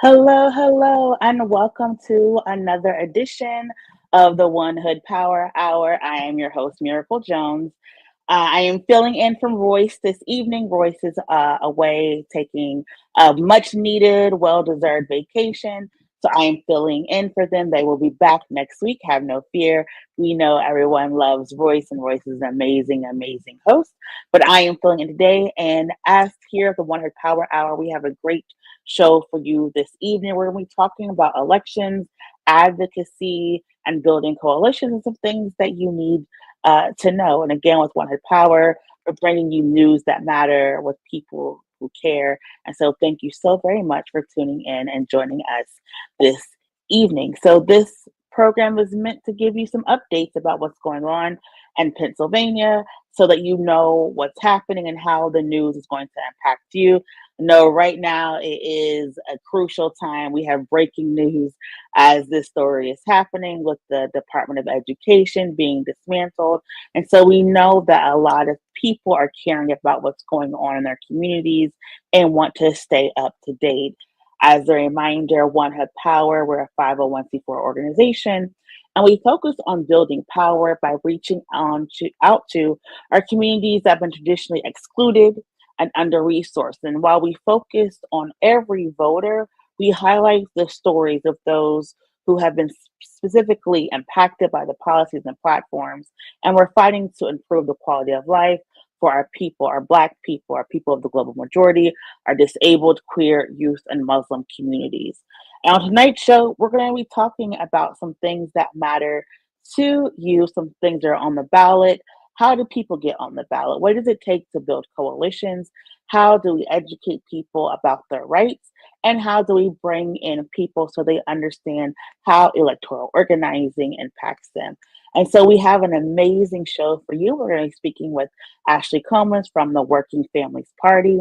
Hello, and welcome to another edition of the One Hood Power Hour. I am your host, Miracle Jones. I am filling in from Royce this evening. Royce is away taking a much needed, well deserved vacation. So I am filling in for them. They will be back next week. Have no fear. We know everyone loves Royce, and Royce is an amazing host. But I am filling in today. And as here at the One Hood Power Hour, we have a great show for you this evening. We're going to be talking about elections, advocacy, and building coalitions, and some things that you need to know. And again, with One Head Power, we're bringing you news that matter with people who care. And so thank you so very much for tuning in and joining us this evening. So this program is meant to give you some updates about what's going on in Pennsylvania so that you know what's happening and how the news is going to impact you. No, right now it is a crucial time. We have breaking news as this story is happening with the Department of Education being dismantled. And so we know that a lot of people are caring about what's going on in their communities and want to stay up to date. As a reminder, One Hub Power, we're a 501c4 organization, and we focus on building power by reaching out to our communities that have been traditionally excluded and under-resourced. And while we focus on every voter, we highlight the stories of those who have been specifically impacted by the policies and platforms. And we're fighting to improve the quality of life for our people, our Black people, our people of the global majority, our disabled, queer, youth, and Muslim communities. And on tonight's show, we're going to be talking about some things that matter to you, some things that are on the ballot. How do people get on the ballot? What does it take to build coalitions? How do we educate people about their rights? And how do we bring in people so they understand how electoral organizing impacts them? And so we have an amazing show for you. We're going to be speaking with Ashley Combs from the Working Families Party,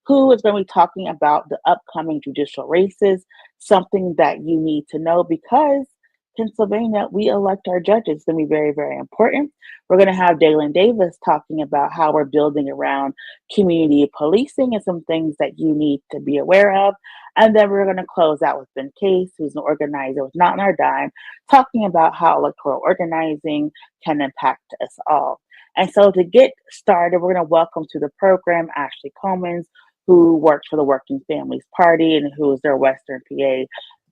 who is going to be talking about the upcoming judicial races, something that you need to know because Pennsylvania, we elect our judges. It's going to be very important. We're going to have Dalen Davis talking about how we're building around community policing and some things that you need to be aware of. And then we're going to close out with Ben Case, who's an organizer with Not on Our Dime, talking about how electoral organizing can impact us all. And so to get started, we're going to welcome to the program Ashley Combs, who works for the Working Families Party and who is their Western PA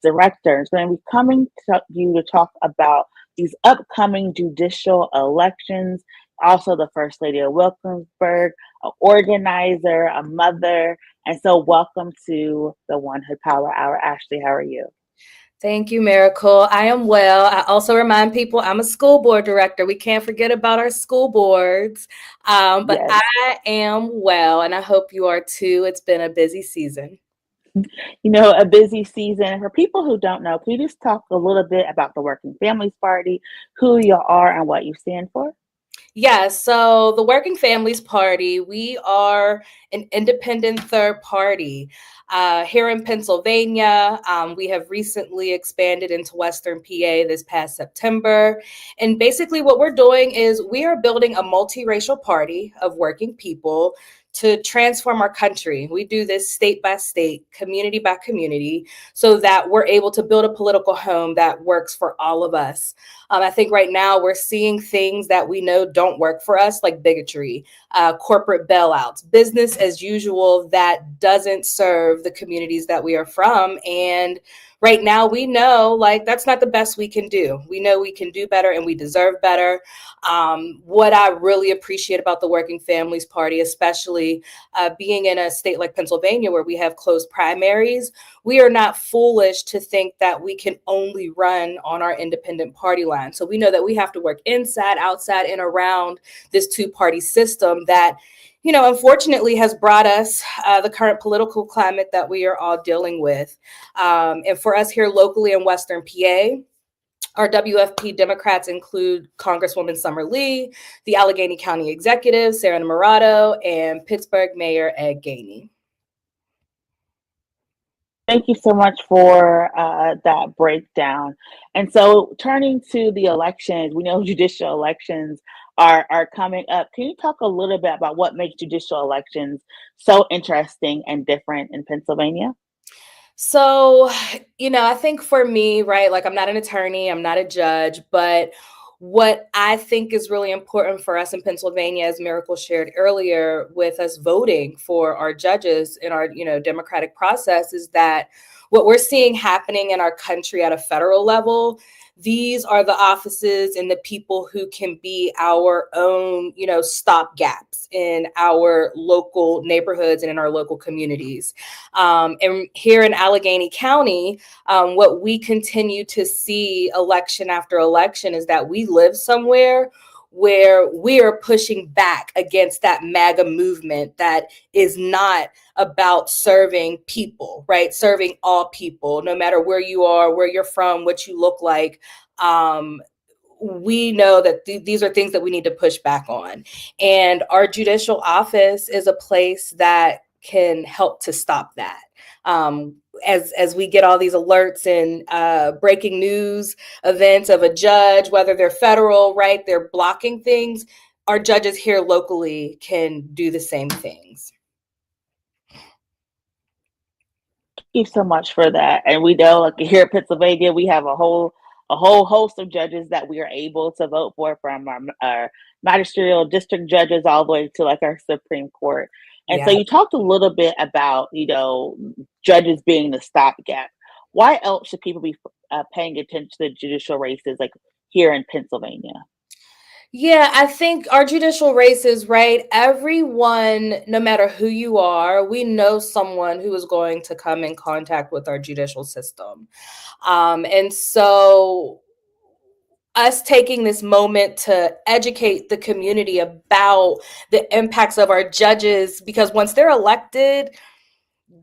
director. Is going to be coming to you to talk about these upcoming judicial elections. Also, the First Lady of Wilkinsburg, an organizer, a mother. And so, welcome to the One Hood Power Hour. Ashley, how are you? Thank you, Miracle. I am well. I also remind people I'm a school board director. We can't forget about our school boards. But Yes. I am well, and I hope you are too. It's been a busy season. You know, a busy season. For people who don't know, can you just talk a little bit about the Working Families Party, who you are and what you stand for? Yeah, so the Working Families Party, we are an independent third party here in Pennsylvania. We have recently expanded into Western PA this past September. And basically what we're doing is we are building a multiracial party of working people to transform our country. We do this state by state, community by community, so that we're able to build a political home that works for all of us. I think right now we're seeing things that we know don't work for us, like bigotry, corporate bailouts, business as usual that doesn't serve the communities that we are from. And right now we know like that's not the best we can do. We know we can do better and we deserve better. What I really appreciate about the Working Families Party, especially being in a state like Pennsylvania where we have closed primaries, we are not foolish to think that we can only run on our independent party line. So we know that we have to work inside, outside, and around this two-party system that, you know, unfortunately has brought us the current political climate that we are all dealing with. And for us here locally in Western PA, Our WFP Democrats include Congresswoman Summer Lee, the Allegheny County Executive, Sarah Murato, and Pittsburgh Mayor Ed Gainey. Thank you so much for that breakdown. And so, turning to the elections, we know judicial elections are coming up. Can you talk a little bit about what makes judicial elections so interesting and different in Pennsylvania? So, I think for me, right, like I'm not an attorney, I'm not a judge, but what I think is really important for us in Pennsylvania, as Miracle shared earlier, with us voting for our judges in our, democratic process, is that what we're seeing happening in our country at a federal level, these are the offices and the people who can be our own, stop gaps in our local neighborhoods and in our local communities. And here in Allegheny County, what we continue to see election after election is that we live somewhere where we are pushing back against that MAGA movement that is not about serving people, right? Serving all people, no matter where you are, where you're from, what you look like. Um, we know that these are things that we need to push back on. And our judicial office is a place that can help to stop that. As we get all these alerts and breaking news events of a judge, whether they're federal, right, they're blocking things, our judges here locally can do the same things. Thank you so much for that. And we know, like here in Pennsylvania, we have a whole host of judges that we are able to vote for, from our magisterial district judges all the way to like our Supreme Court. And so Yeah. you talked a little bit about, judges being the stopgap. Why else should people be paying attention to the judicial races like here in Pennsylvania? Yeah, I think our judicial races, right? Everyone, no matter who you are, we know someone who is going to come in contact with our judicial system. And so us taking this moment to educate the community about the impacts of our judges, because once they're elected,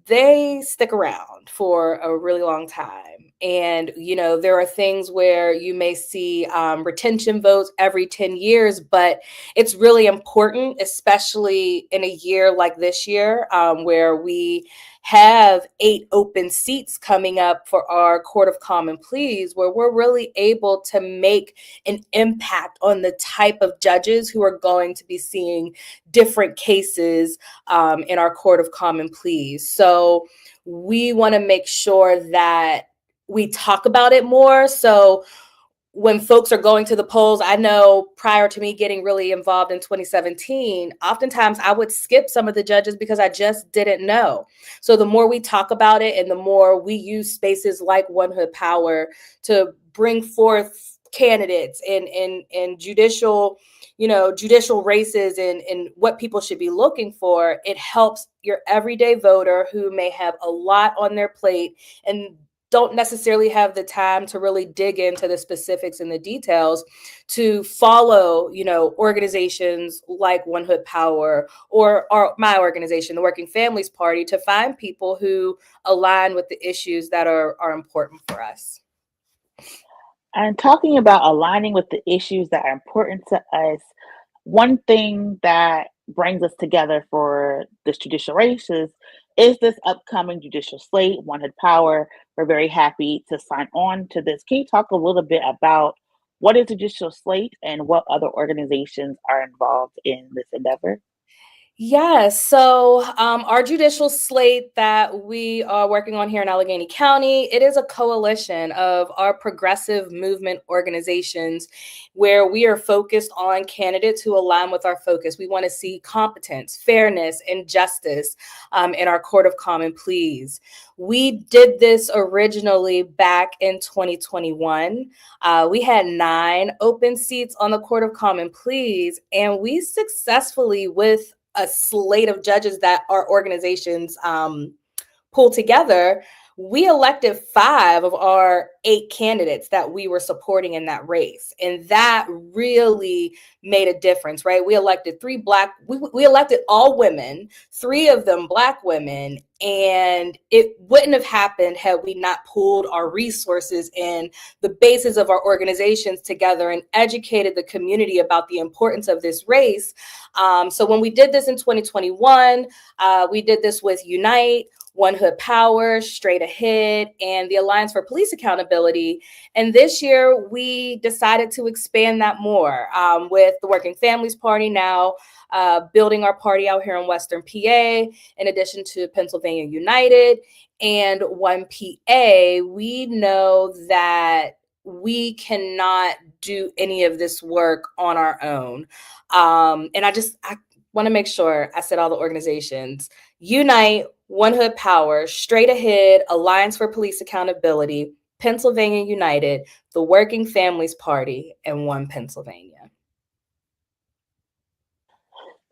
they stick around for a really long time. And, there are things where you may see retention votes every 10 years, but it's really important, especially in a year like this year, where we have 8 open seats coming up for our Court of Common Pleas, where we're really able to make an impact on the type of judges who are going to be seeing different cases in our Court of Common Pleas. So we want to make sure that we talk about it more. So when folks are going to the polls, I know prior to me getting really involved in 2017, oftentimes I would skip some of the judges because I just didn't know. So the more we talk about it and the more we use spaces like One Hood Power to bring forth candidates and judicial races and what people should be looking for, it helps your everyday voter who may have a lot on their plate and don't necessarily have the time to really dig into the specifics and the details to follow, organizations like One Hood Power or my organization, the Working Families Party, to find people who align with the issues that are important for us. And talking about aligning with the issues that are important to us, one thing that brings us together for this judicial races is this upcoming judicial slate, One Hood Power. We're very happy to sign on to this. Can you talk a little bit about what is judicial slate and what other organizations are involved in this endeavor? Yes. So, our judicial slate that we are working on here in Allegheny County, it is a coalition of our progressive movement organizations where we are focused on candidates who align with our focus. We want to see competence, fairness, and justice in our Court of Common Pleas. We did this originally back in 2021. We had 9 open seats on the Court of Common Pleas, and we successfully, with a slate of judges that our organizations pull together, we elected 5 of our 8 candidates that we were supporting in that race. And that really made a difference, right? We elected we elected all women, 3 of them Black women. And it wouldn't have happened had we not pooled our resources and the basis of our organizations together and educated the community about the importance of this race. So when we did this in 2021, we did this with Unite, One Hood Power, Straight Ahead, and the Alliance for Police Accountability. And this year, we decided to expand that more with the Working Families Party now building our party out here in Western PA, in addition to Pennsylvania United and One PA. We know that we cannot do any of this work on our own. And I want to make sure I said all the organizations: Unite, One Hood Power, Straight Ahead, Alliance for Police Accountability, Pennsylvania United, the Working Families Party, and One Pennsylvania.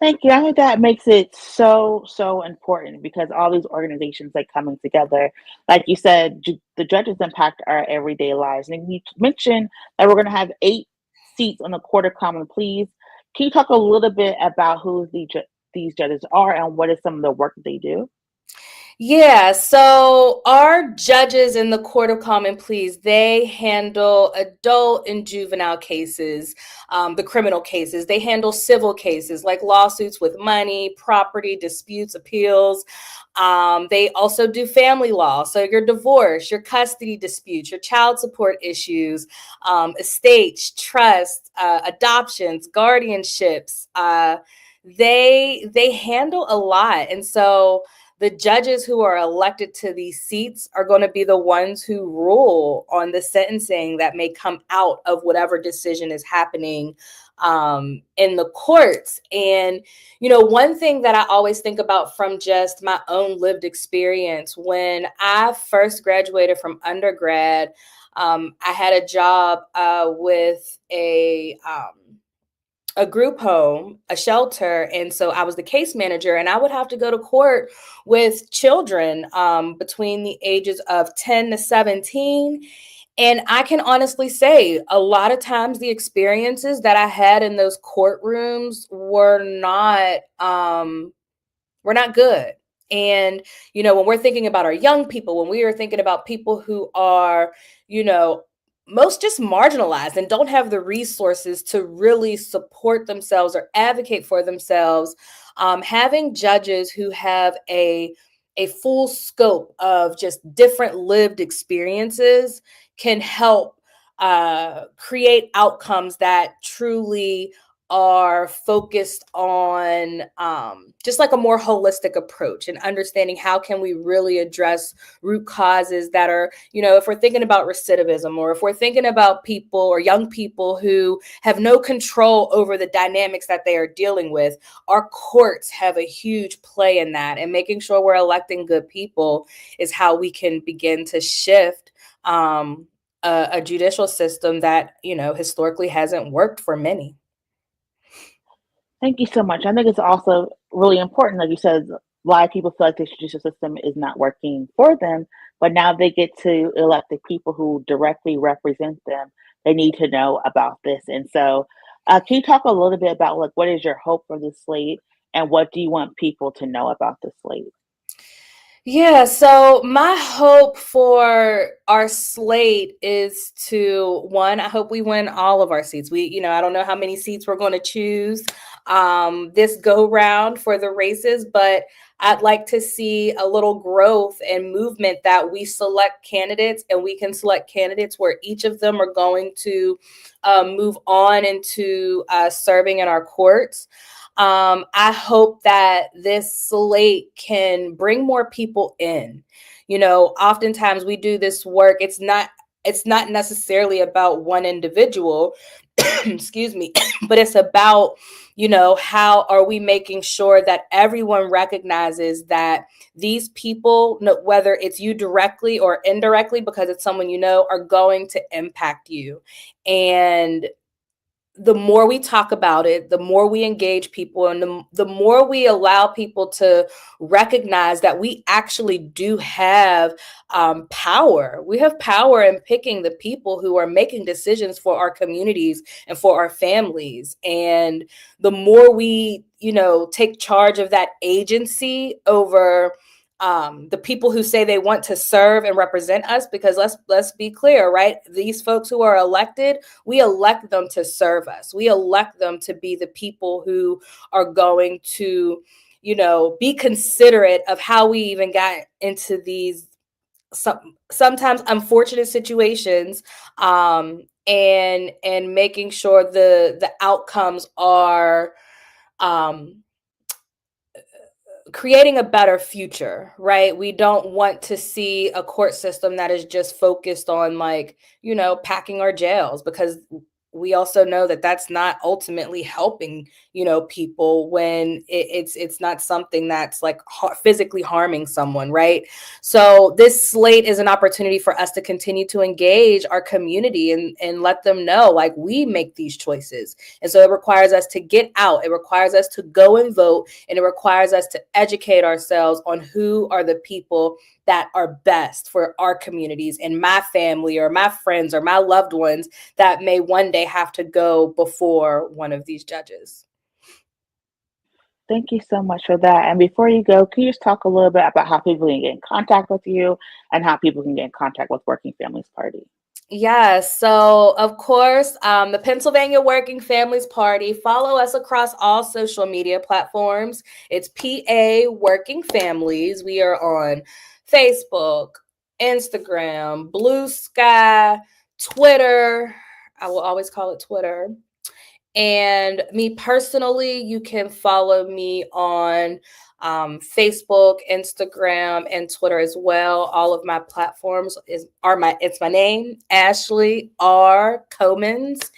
Thank you. I think that makes it so important because all these organizations like coming together, like you said, the judges impact our everyday lives. And we mentioned that we're going to have 8 seats on the Court of Common Pleas. Can you talk a little bit about who these judges are and what is some of the work that they do? Yeah, so our judges in the Court of Common Pleas, they handle adult and juvenile cases, the criminal cases. They handle civil cases like lawsuits with money, property, disputes, appeals. They also do family law. So your divorce, your custody disputes, your child support issues, estates, trust, adoptions, guardianships. They handle a lot. And so the judges who are elected to these seats are going to be the ones who rule on the sentencing that may come out of whatever decision is happening in the courts. And, one thing that I always think about from just my own lived experience, when I first graduated from undergrad, I had a job with a group home, a shelter. And so I was the case manager, and I would have to go to court with children between the ages of 10 to 17. And I can honestly say a lot of times the experiences that I had in those courtrooms were not good. And, when we're thinking about our young people, when we are thinking about people who are, you know, most just marginalized and don't have the resources to really support themselves or advocate for themselves, having judges who have a full scope of just different lived experiences can help create outcomes that truly are focused on just like a more holistic approach and understanding how can we really address root causes that are, if we're thinking about recidivism, or if we're thinking about people or young people who have no control over the dynamics that they are dealing with, our courts have a huge play in that. And making sure we're electing good people is how we can begin to shift a judicial system that, historically hasn't worked for many. Thank you so much. I think it's also really important, like you said, a lot of people feel like the judicial system is not working for them, but now they get to elect the people who directly represent them. They need to know about this. And so, can you talk a little bit about like what is your hope for the slate and what do you want people to know about the slate? Yeah, so my hope for our slate is one, I hope we win all of our seats. I don't know how many seats we're going to choose this go round for the races, but I'd like to see a little growth and movement that we select candidates, and we can select candidates where each of them are going to move on into serving in our courts. I hope that this slate can bring more people in. Oftentimes we do this work. It's not necessarily about one individual, excuse me, but it's about, how are we making sure that everyone recognizes that these people, whether it's you directly or indirectly, because it's someone are going to impact you. And the more we talk about it, the more we engage people, and the more we allow people to recognize that we actually do have power. We have power in picking the people who are making decisions for our communities and for our families. And the more we, take charge of that agency over the people who say they want to serve and represent us, because let's be clear, right? These folks who are elected, we elect them to serve us. We elect them to be the people who are going to, be considerate of how we even got into these sometimes unfortunate situations, and making sure the outcomes are um creating a better future, right? We don't want to see a court system that is just focused on, like, packing our jails, because we also know that that's not ultimately helping, people when it's not something that's like physically harming someone, right? So this slate is an opportunity for us to continue to engage our community and let them know, like, we make these choices. And so it requires us to get out, it requires us to go and vote, and it requires us to educate ourselves on who are the people that are best for our communities and my family or my friends or my loved ones that may one day have to go before one of these judges. Thank you so much for that. And before you go, can you just talk a little bit about how people can get in contact with you and how people can get in contact with Working Families Party? Yes. So, of course, the Pennsylvania Working Families Party. Follow us across all social media platforms. It's PA Working Families. We are on Facebook, Instagram, Blue Sky, Twitter. I will always call it Twitter. And me personally, you can follow me on Facebook, Instagram, and Twitter as well. All of my platforms it's my name, Ashley R. Comans,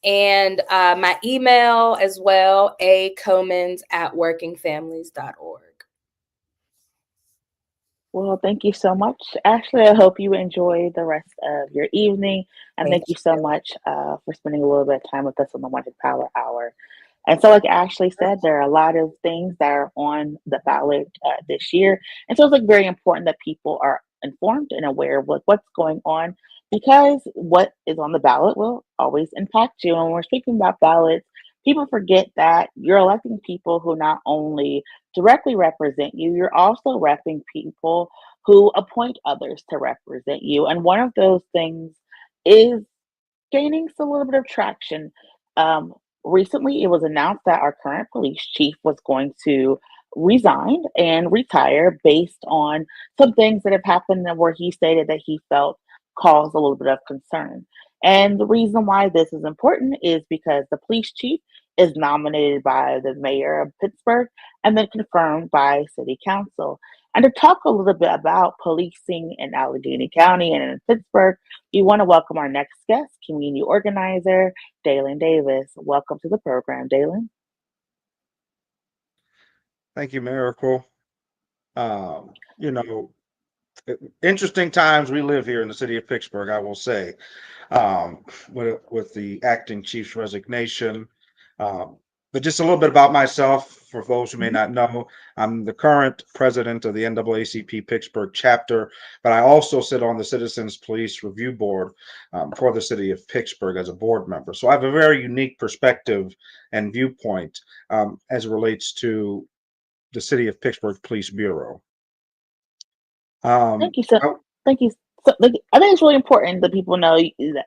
and my email as well, acomans@workingfamilies.org. Well, thank you so much, Ashley. I hope you enjoy the rest of your evening. And Thank thank you so you. much for spending a little bit of time with us on the Wanted Power Hour. And so, like Ashley said, there are a lot of things that are on the ballot this year. And so it's like very important that people are informed and aware of what's going on, because what is on the ballot will always impact you. And when we're speaking about ballots, people forget that you're electing people who not only directly represent you, you're also repping people who appoint others to represent you. And one of those things is gaining a little bit of traction. Um, Recently, it was announced that our current police chief was going to resign and retire based on some things that have happened where he stated that he felt caused a little bit of concern. And the reason why this is important is because the police chief is nominated by the mayor of Pittsburgh and then confirmed by city council. And to talk a little bit about policing in Allegheny County and in Pittsburgh, we want to welcome our next guest, community organizer, Dalen Davis. Welcome to the program, Dalen. Thank you, Miracle. Um, you know, Interesting times we live here in the city of Pittsburgh, I will say, with the acting chief's resignation. Um, but just a little bit about myself, for those who may Mhm. not know, I'm the current president of the NAACP Pittsburgh chapter, but I also sit on the Citizens Police Review Board for the city of Pittsburgh as a board member. So I have a very unique perspective and viewpoint as it relates to the city of Pittsburgh Police Bureau. Thank Um, you so. I- Thank you. So, like, I think it's really important that people know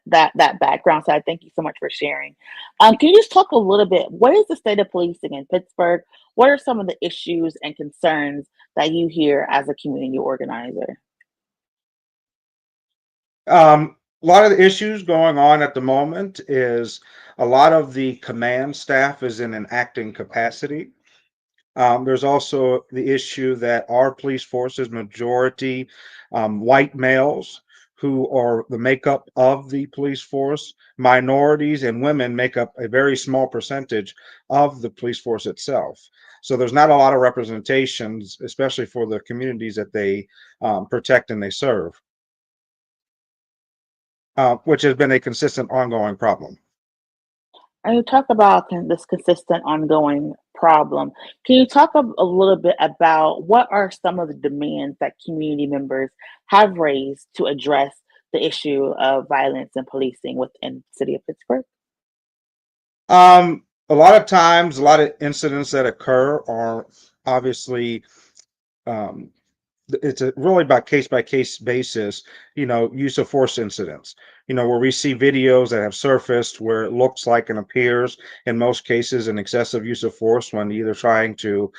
that background side. Thank you so much for sharing. Can you just talk a little bit? What is the state of policing in Pittsburgh? What are some of the issues and concerns that you hear as a community organizer? a lot of the issues going on at the moment is a lot of the command staff is in an acting capacity. There's also the issue that our police force is majority white males who are the makeup of the police force. Minorities and women make up a very small percentage of the police force itself. So there's not a lot of representations, especially for the communities that they protect and they serve, which has been a consistent ongoing problem. And you talk about this consistent ongoing problem. Can you talk a little bit about what are some of the demands that community members have raised to address the issue of violence and policing within the city of Pittsburgh? A lot of times, a lot of incidents that occur are obviously um, it's a really by case basis, use of force incidents, where we see videos that have surfaced where it looks like and appears in most cases an excessive use of force when either trying to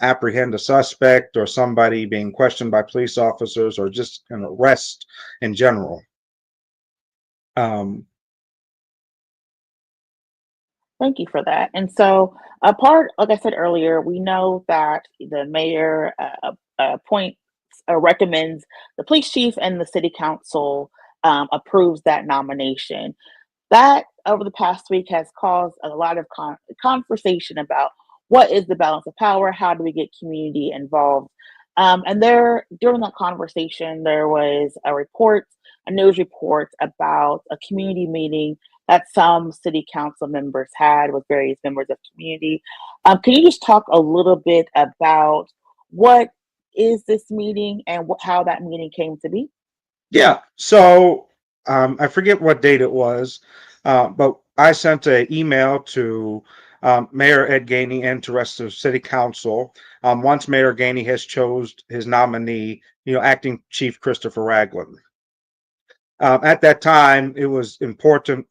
apprehend a suspect or somebody being questioned by police officers or just an arrest in general. Um, Thank you for that. And so, a part, like I said earlier, we know that the mayor appoints recommends the police chief and the city council approves that nomination. That over the past week has caused a lot of conversation about what is the balance of power, how do we get community involved. And there, during that conversation, there was a news report about a community meeting that some city council members had with various members of community. Can you just talk a little bit about what is this meeting and how that meeting came to be? yeah. So I forget what date it was, but I sent an email to Mayor Ed Gainey and to the rest of City Council. Once Mayor Gainey has chose his nominee, Acting Chief Christopher Ragland. At that time, it was important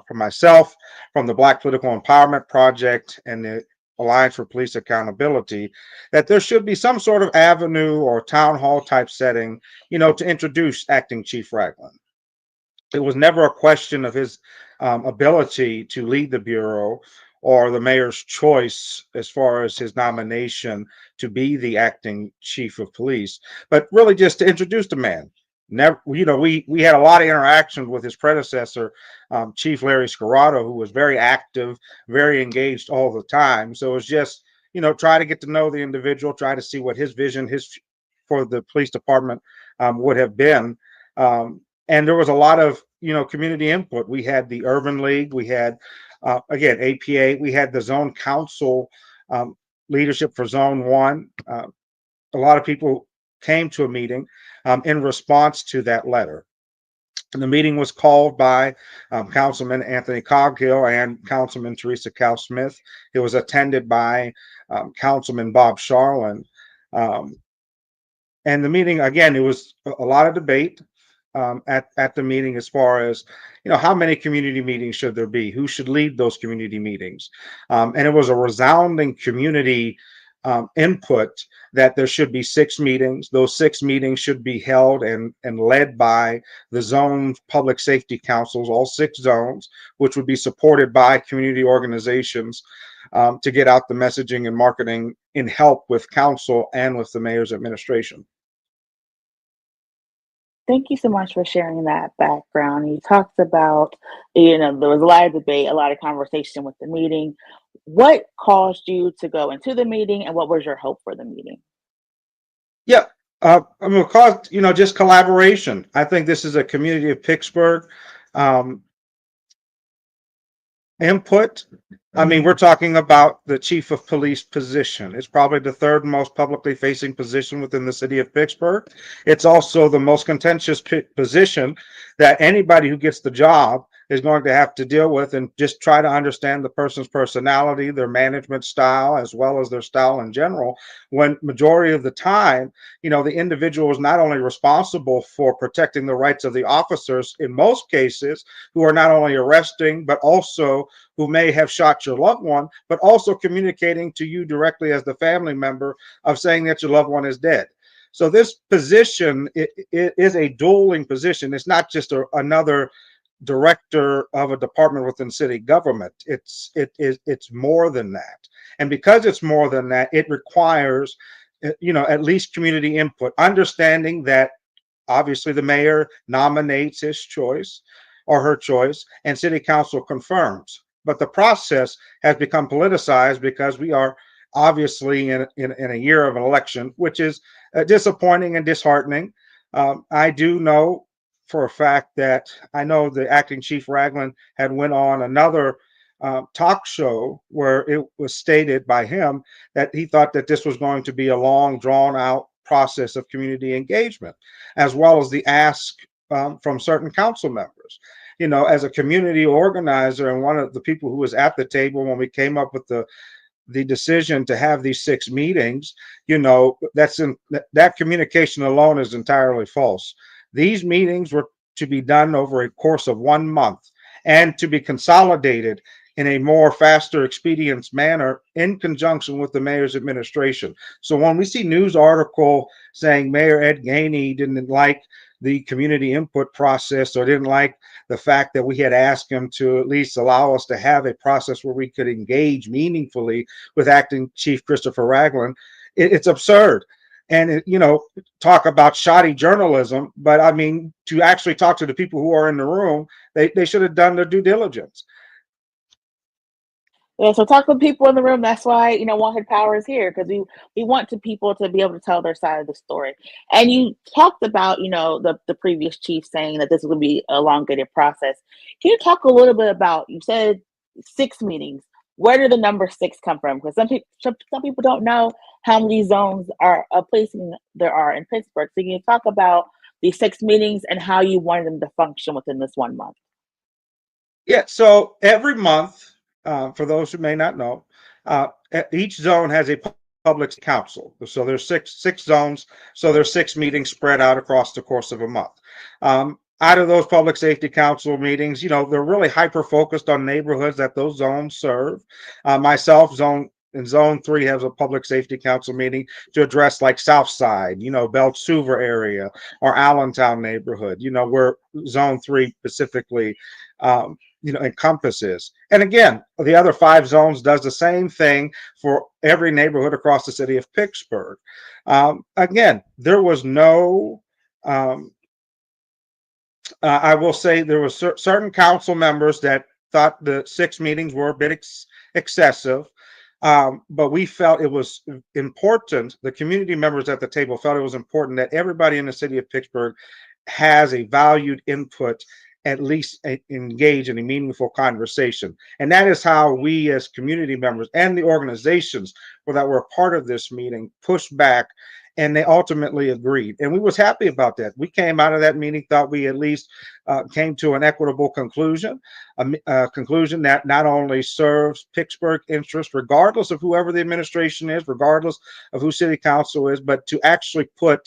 for myself, from the Black Political Empowerment Project and the Alliance for Police Accountability, that there should be some sort of avenue or town hall type setting, to introduce Acting Chief Ragland. It was never a question of his ability to lead the Bureau or the mayor's choice as far as his nomination to be the acting chief of police, but really just to introduce the man. Never, we had a lot of interaction with his predecessor, Chief Larry Scarrato, who was very active, very engaged all the time. So it was just, try to get to know the individual, try to see what his vision, his for the police department would have been. And there was a lot of community input. We had the Urban League, we had again APA, we had the Zone Council leadership for Zone One. A lot of people came to a meeting in response to that letter. And the meeting was called by Councilman Anthony Coghill and Councilman Teresa Cal Smith. It was attended by Councilman Bob Sharlin. Um, and the meeting, again, it was a lot of debate at the meeting as far as how many community meetings should there be, who should lead those community meetings, and it was a resounding community input that there should be 6 meetings. Those 6 meetings should be held and led by the zone public safety councils, all 6 zones, which would be supported by community organizations to get out the messaging and marketing in help with council and with the mayor's administration. Thank you so much for sharing that background. You talked about, there was a lot of debate, a lot of conversation with the meeting. What caused you to go into the meeting and what was your hope for the meeting? Yeah, I'm gonna call it, just collaboration. I think this is a community of Pittsburgh um, input. I mean, we're talking about the chief of police position. It's probably the third most publicly facing position within the city of Pittsburgh. It's also the most contentious position that anybody who gets the job is going to have to deal with, and just try to understand the person's personality, their management style, as well as their style in general. When majority of the time, the individual is not only responsible for protecting the rights of the officers in most cases, who are not only arresting, but also who may have shot your loved one, but also communicating to you directly as the family member of saying that your loved one is dead. So this position it is a dueling position. It's not just another director of a department within city government. It's more than that. And because it's more than that, it requires at least community input, understanding that obviously the mayor nominates his choice or her choice and city council confirms. But the process has become politicized because we are obviously in a year of an election, which is disappointing and disheartening. I do know for a fact that I know the acting chief Ragland had went on another talk show where it was stated by him that he thought that this was going to be a long, drawn out process of community engagement, as well as the ask from certain council members. As a community organizer and one of the people who was at the table when we came up with the decision to have these 6 meetings, that communication alone is entirely false. These meetings were to be done over a course of 1 month and to be consolidated in a more faster, expedient manner in conjunction with the mayor's administration. So when we see news article saying Mayor Ed Gainey didn't like the community input process or didn't like the fact that we had asked him to at least allow us to have a process where we could engage meaningfully with acting chief Christopher Ragland, it's absurd. And talk about shoddy journalism, but I mean, to actually talk to the people who are in the room, they should have done their due diligence. Yeah, so talk with people in the room. That's why, One Hood Power is here, because we want people to be able to tell their side of the story. And you talked about, the previous chief saying that this would be a elongated process. Can you talk a little bit about, you said 6 meetings. Where did the number 6 come from? Because some people don't know how many zones are placing there are in Pittsburgh. So can you talk about these 6 meetings and how you wanted them to function within this 1 month? Yeah, so every month, for those who may not know, each zone has a public council. So there's six zones. So there's 6 meetings spread out across the course of a month. Out of those public safety council meetings, they're really hyper focused on neighborhoods that those zones serve. Myself, in zone 3 has a public safety council meeting to address like South Side, Belt-Suver area or Allentown neighborhood, where zone 3 specifically encompasses. And again, the other 5 zones does the same thing for every neighborhood across the city of Pittsburgh. Again, there was no I will say there were certain council members that thought the 6 meetings were a bit excessive, but we felt it was important. The community members at the table felt it was important that everybody in the city of Pittsburgh has a valued input, at least engage in a meaningful conversation. And that is how we as community members and the organizations that were a part of this meeting pushed back, and they ultimately agreed. And we was happy about that. We came out of that meeting, thought we at least came to an equitable conclusion, a conclusion that not only serves Pittsburgh interests, regardless of whoever the administration is, regardless of who city council is, but to actually put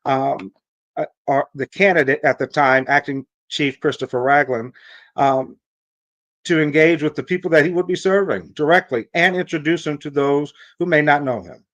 the candidate at the time, acting Chief Christopher Ragland, to engage with the people that he would be serving directly and introduce him to those who may not know him.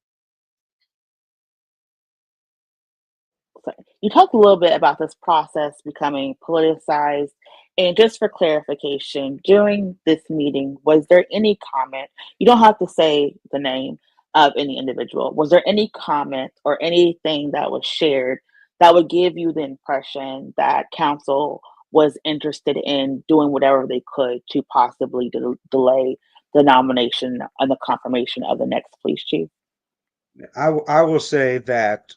You talked a little bit about this process becoming politicized. And just for clarification, during this meeting, was there any comment? You don't have to say the name of any individual. Was there any comment or anything that was shared that would give you the impression that council was interested in doing whatever they could to possibly delay the nomination and the confirmation of the next police chief? I will say that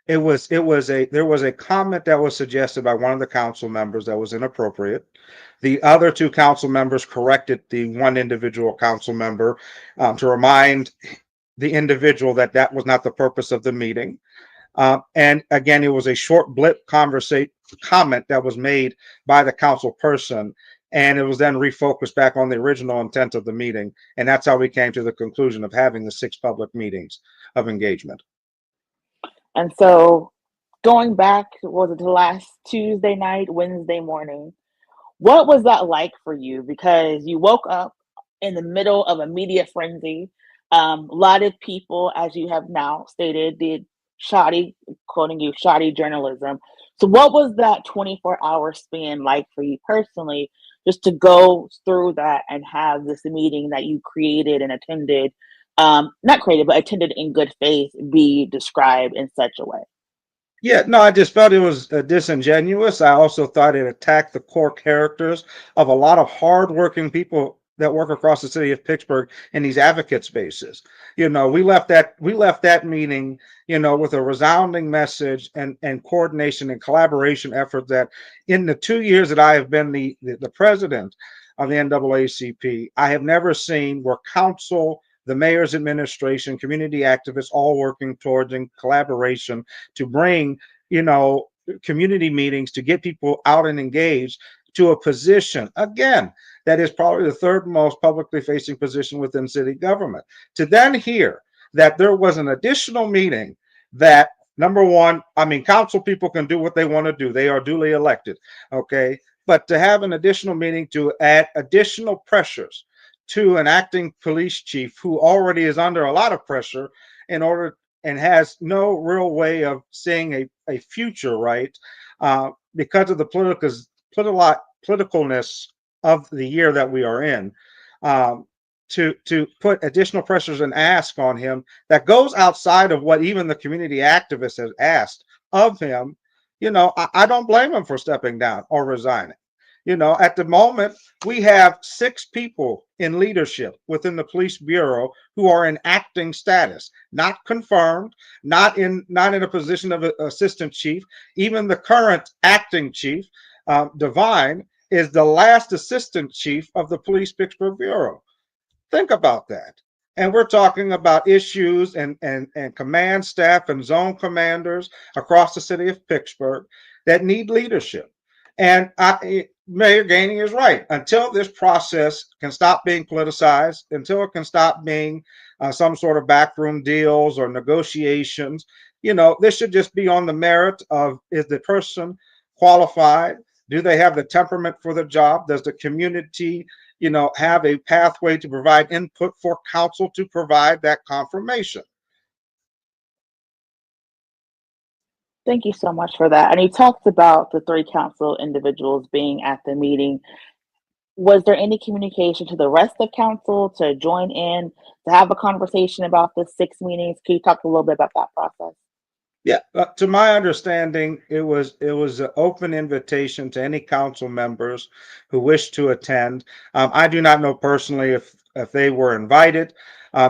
there was a comment that was suggested by one of the council members that was inappropriate. The other 2 council members corrected the one individual council member to remind the individual that that was not the purpose of the meeting. And again, it was a short blip comment that was made by the council person, and it was then refocused back on the original intent of the meeting. And that's how we came to the conclusion of having the 6 public meetings of engagement. And so going back, was it the last Tuesday night, Wednesday morning? What was that like for you? Because you woke up in the middle of a media frenzy. A lot of people, as you have now stated, did shoddy, quoting you, shoddy journalism. So what was that 24-hour span like for you personally, just to go through that and have this meeting that you created and attended, not created, but attended in good faith, be described in such a way? Yeah, no, I just felt it was disingenuous. I also thought it attacked the core characters of a lot of hardworking people that work across the city of Pittsburgh in these advocate spaces. We left that meeting, with a resounding message and coordination and collaboration effort that in the 2 years that I have been the president of the NAACP, I have never seen where council, the mayor's administration, community activists all working towards in collaboration to bring, you know, community meetings to get people out and engaged to a position, again, that is probably the third most publicly facing position within city government. To then hear that there was an additional meeting that, number one, I mean, council people can do what they want to do. They are duly elected. Okay. But to have an additional meeting to add additional pressures to an acting police chief who already is under a lot of pressure in order and has no real way of seeing a future, right? Because of the politicalness of the year that we are in. Um, to put additional pressures and ask on him that goes outside of what even the community activists has asked of him, you know, I don't blame him for stepping down or resigning. You know, at the moment, we have 6 people in leadership within the police bureau who are in acting status, not confirmed, not in a position of assistant chief. Even the current acting chief, Divine, is the last assistant chief of the police Pittsburgh bureau. Think about that. And we're talking about issues and command staff and zone commanders across the city of Pittsburgh that need leadership. And Mayor Gainey is right. Until this process can stop being politicized, until it can stop being some sort of backroom deals or negotiations, you know, this should just be on the merit of, is the person qualified? Do they have the temperament for the job? Does the community, you know, have a pathway to provide input for council to provide that confirmation? Thank you so much for that. And you talked about the 3 council individuals being at the meeting. Was there any communication to the rest of council to join in, to have a conversation about the 6 meetings? Can you talk a little bit about that process? Yeah, to my understanding, it was an open invitation to any council members who wish to attend. I do not know personally if they were invited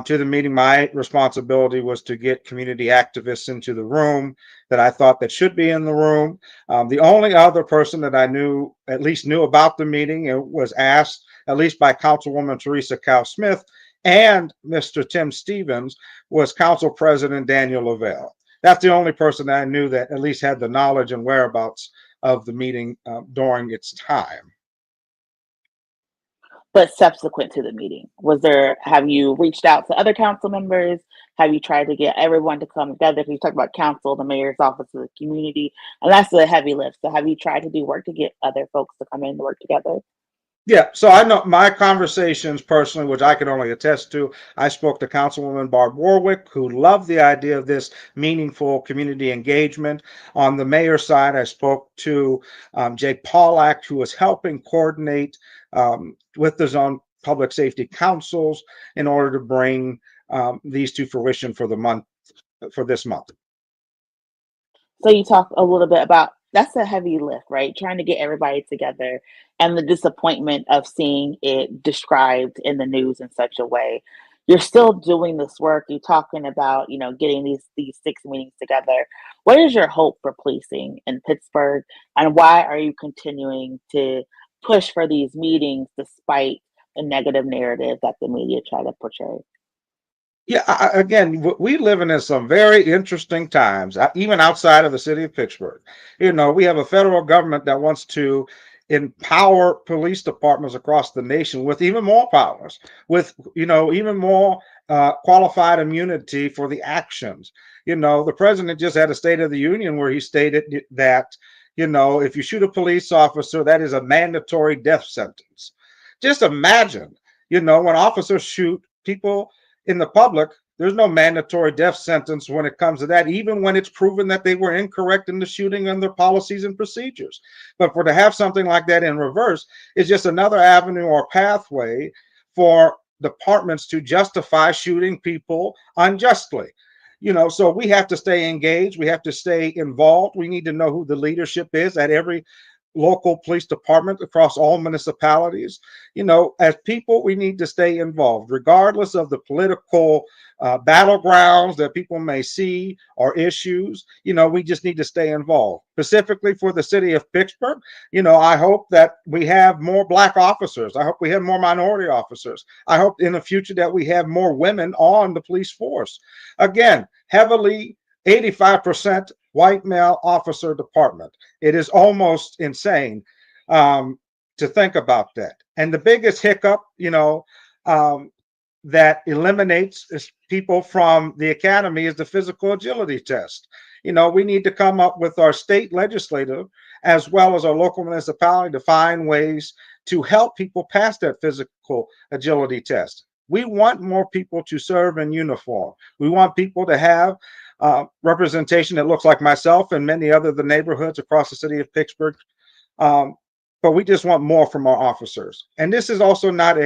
to the meeting. My responsibility was to get community activists into the room that I thought that should be in the room. The only other person that I knew, at least knew about the meeting, and was asked at least by Councilwoman Teresa Cow Smith and Mr. Tim Stevens, was Council President Daniel Lavelle. That's the only person that I knew that at least had the knowledge and whereabouts of the meeting during its time. But subsequent to the meeting, have you reached out to other council members? Have you tried to get everyone to come together? Because you talked about council, the mayor's office, the community, and that's a heavy lift. So have you tried to do work to get other folks to come in and work together? Yeah, so I know my conversations personally, which I can only attest to. I spoke to Councilwoman Barb Warwick, who loved the idea of this meaningful community engagement. On the mayor's side, I spoke to Jake Pollack, who was helping coordinate with the zone public safety councils in order to bring these to fruition for this month. So you talk a little bit about, that's a heavy lift, right? Trying to get everybody together and the disappointment of seeing it described in the news in such a way. You're still doing this work. You're talking about, you know, getting these 6 meetings together. What is your hope for policing in Pittsburgh, and why are you continuing to push for these meetings despite the negative narrative that the media try to portray? Yeah, again, we living in some very interesting times, even outside of the city of Pittsburgh. You know, we have a federal government that wants to empower police departments across the nation with even more powers, with, you know, even more qualified immunity for the actions. You know, the president just had a State of the Union where he stated that, you know, if you shoot a police officer, that is a mandatory death sentence. Just imagine, you know, when officers shoot people in the public, there's no mandatory death sentence when it comes to that, even when it's proven that they were incorrect in the shooting and their policies and procedures. But to have something like that in reverse is just another avenue or pathway for departments to justify shooting people unjustly. You know, so we have to stay engaged. We have to stay involved. We need to know who the leadership is at every local police department across all municipalities. As people, we need to stay involved, regardless of the political battlegrounds that people may see or issues. We just need to stay involved. Specifically for the city of Pittsburgh, I hope that we have more Black officers. I hope we have more minority officers. I hope in the future that we have more women on the police force. Again, heavily 85% white male officer department. It is almost insane to think about that. And the biggest hiccup, that eliminates people from the academy is the physical agility test. We need to come up with our state legislative as well as our local municipality to find ways to help people pass that physical agility test. We want more people to serve in uniform. We want people to have representation that looks like myself and many other the neighborhoods across the city of Pittsburgh. But we just want more from our officers. And this is also not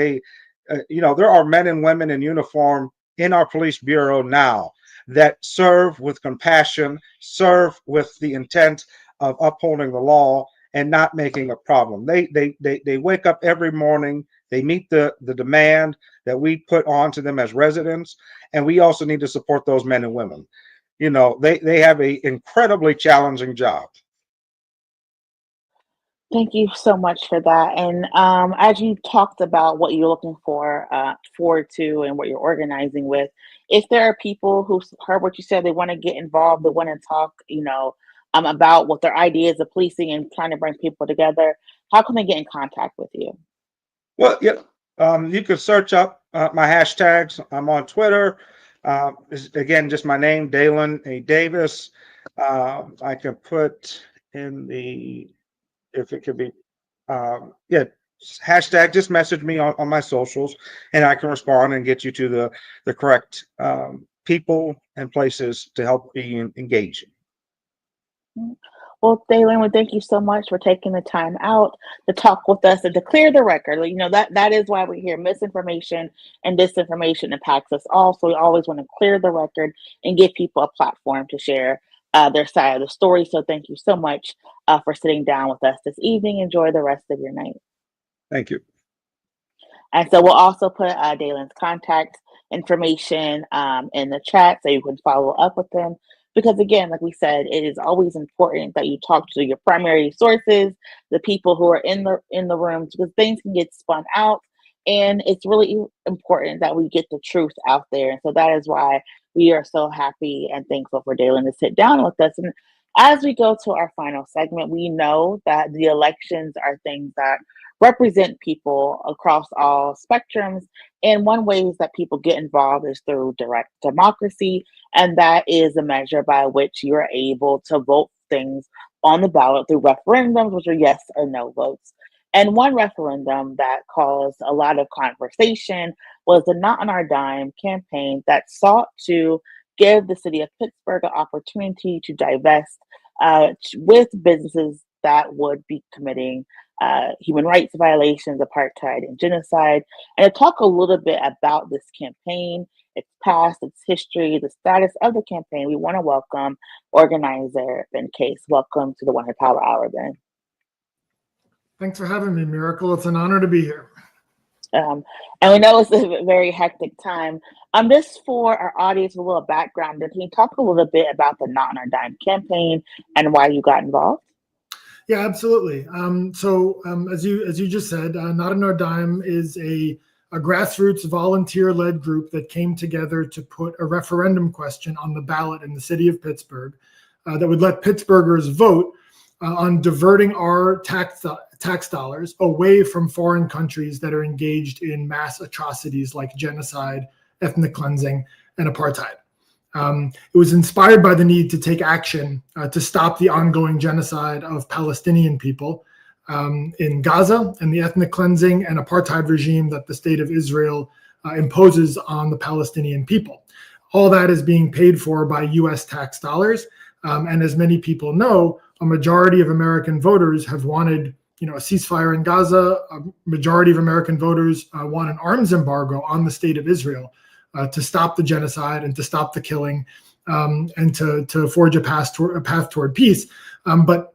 there are men and women in uniform in our police bureau now that serve with compassion, serve with the intent of upholding the law and not making a problem. They wake up every morning, they meet the demand that we put onto them as residents, and we also need to support those men and women. They have an incredibly challenging job. Thank you so much for that. And as you talked about what you're looking forward to and what you're organizing with, if there are people who heard what you said, they want to get involved, they want to talk, about what their ideas of policing and trying to bring people together, how can they get in contact with you? Well, yeah, you could search up my hashtags. I'm on Twitter. Again, just my name, Dalen A. Davis. I can put in if it could be, hashtag, just message me on my socials and I can respond and get you to the correct people and places to help be engaging. Well, Dalen, thank you so much for taking the time out to talk with us and to clear the record. That is why we're here. Misinformation and disinformation impacts us all. So we always want to clear the record and give people a platform to share their side of the story. So thank you so much for sitting down with us this evening. Enjoy the rest of your night. Thank you. And so we'll also put Dalen's contact information in the chat so you can follow up with them. Because again, like we said, it is always important that you talk to your primary sources, the people who are in the rooms, because things can get spun out. And it's really important that we get the truth out there. And so that is why we are so happy and thankful for Dalen to sit down with us. And as we go to our final segment, we know that the elections are things that represent people across all spectrums. And one way that people get involved is through direct democracy. And that is a measure by which you're able to vote things on the ballot through referendums, which are yes or no votes. And one referendum that caused a lot of conversation was the Not on Our Dime campaign that sought to give the city of Pittsburgh an opportunity to divest with businesses that would be committing human rights violations, apartheid, and genocide. And to talk a little bit about this campaign, its past, its history, the status of the campaign, we want to welcome organizer Ben Case. Welcome to the 100 Power Hour, Ben. Thanks for having me, Miracle. It's an honor to be here. And we know it's a very hectic time. Just for our audience, a little background, can you talk a little bit about the Not on Our Dime campaign and why you got involved? Yeah, absolutely. As you just said, Not on Our Dime is a grassroots volunteer-led group that came together to put a referendum question on the ballot in the city of Pittsburgh that would let Pittsburghers vote on diverting our tax dollars away from foreign countries that are engaged in mass atrocities like genocide, ethnic cleansing, and apartheid. It was inspired by the need to take action to stop the ongoing genocide of Palestinian people in Gaza and the ethnic cleansing and apartheid regime that the state of Israel imposes on the Palestinian people. All that is being paid for by U.S. tax dollars. And as many people know, a majority of American voters have wanted a ceasefire in Gaza. A majority of American voters want an arms embargo on the state of Israel to stop the genocide and to stop the killing and to forge a path toward peace. But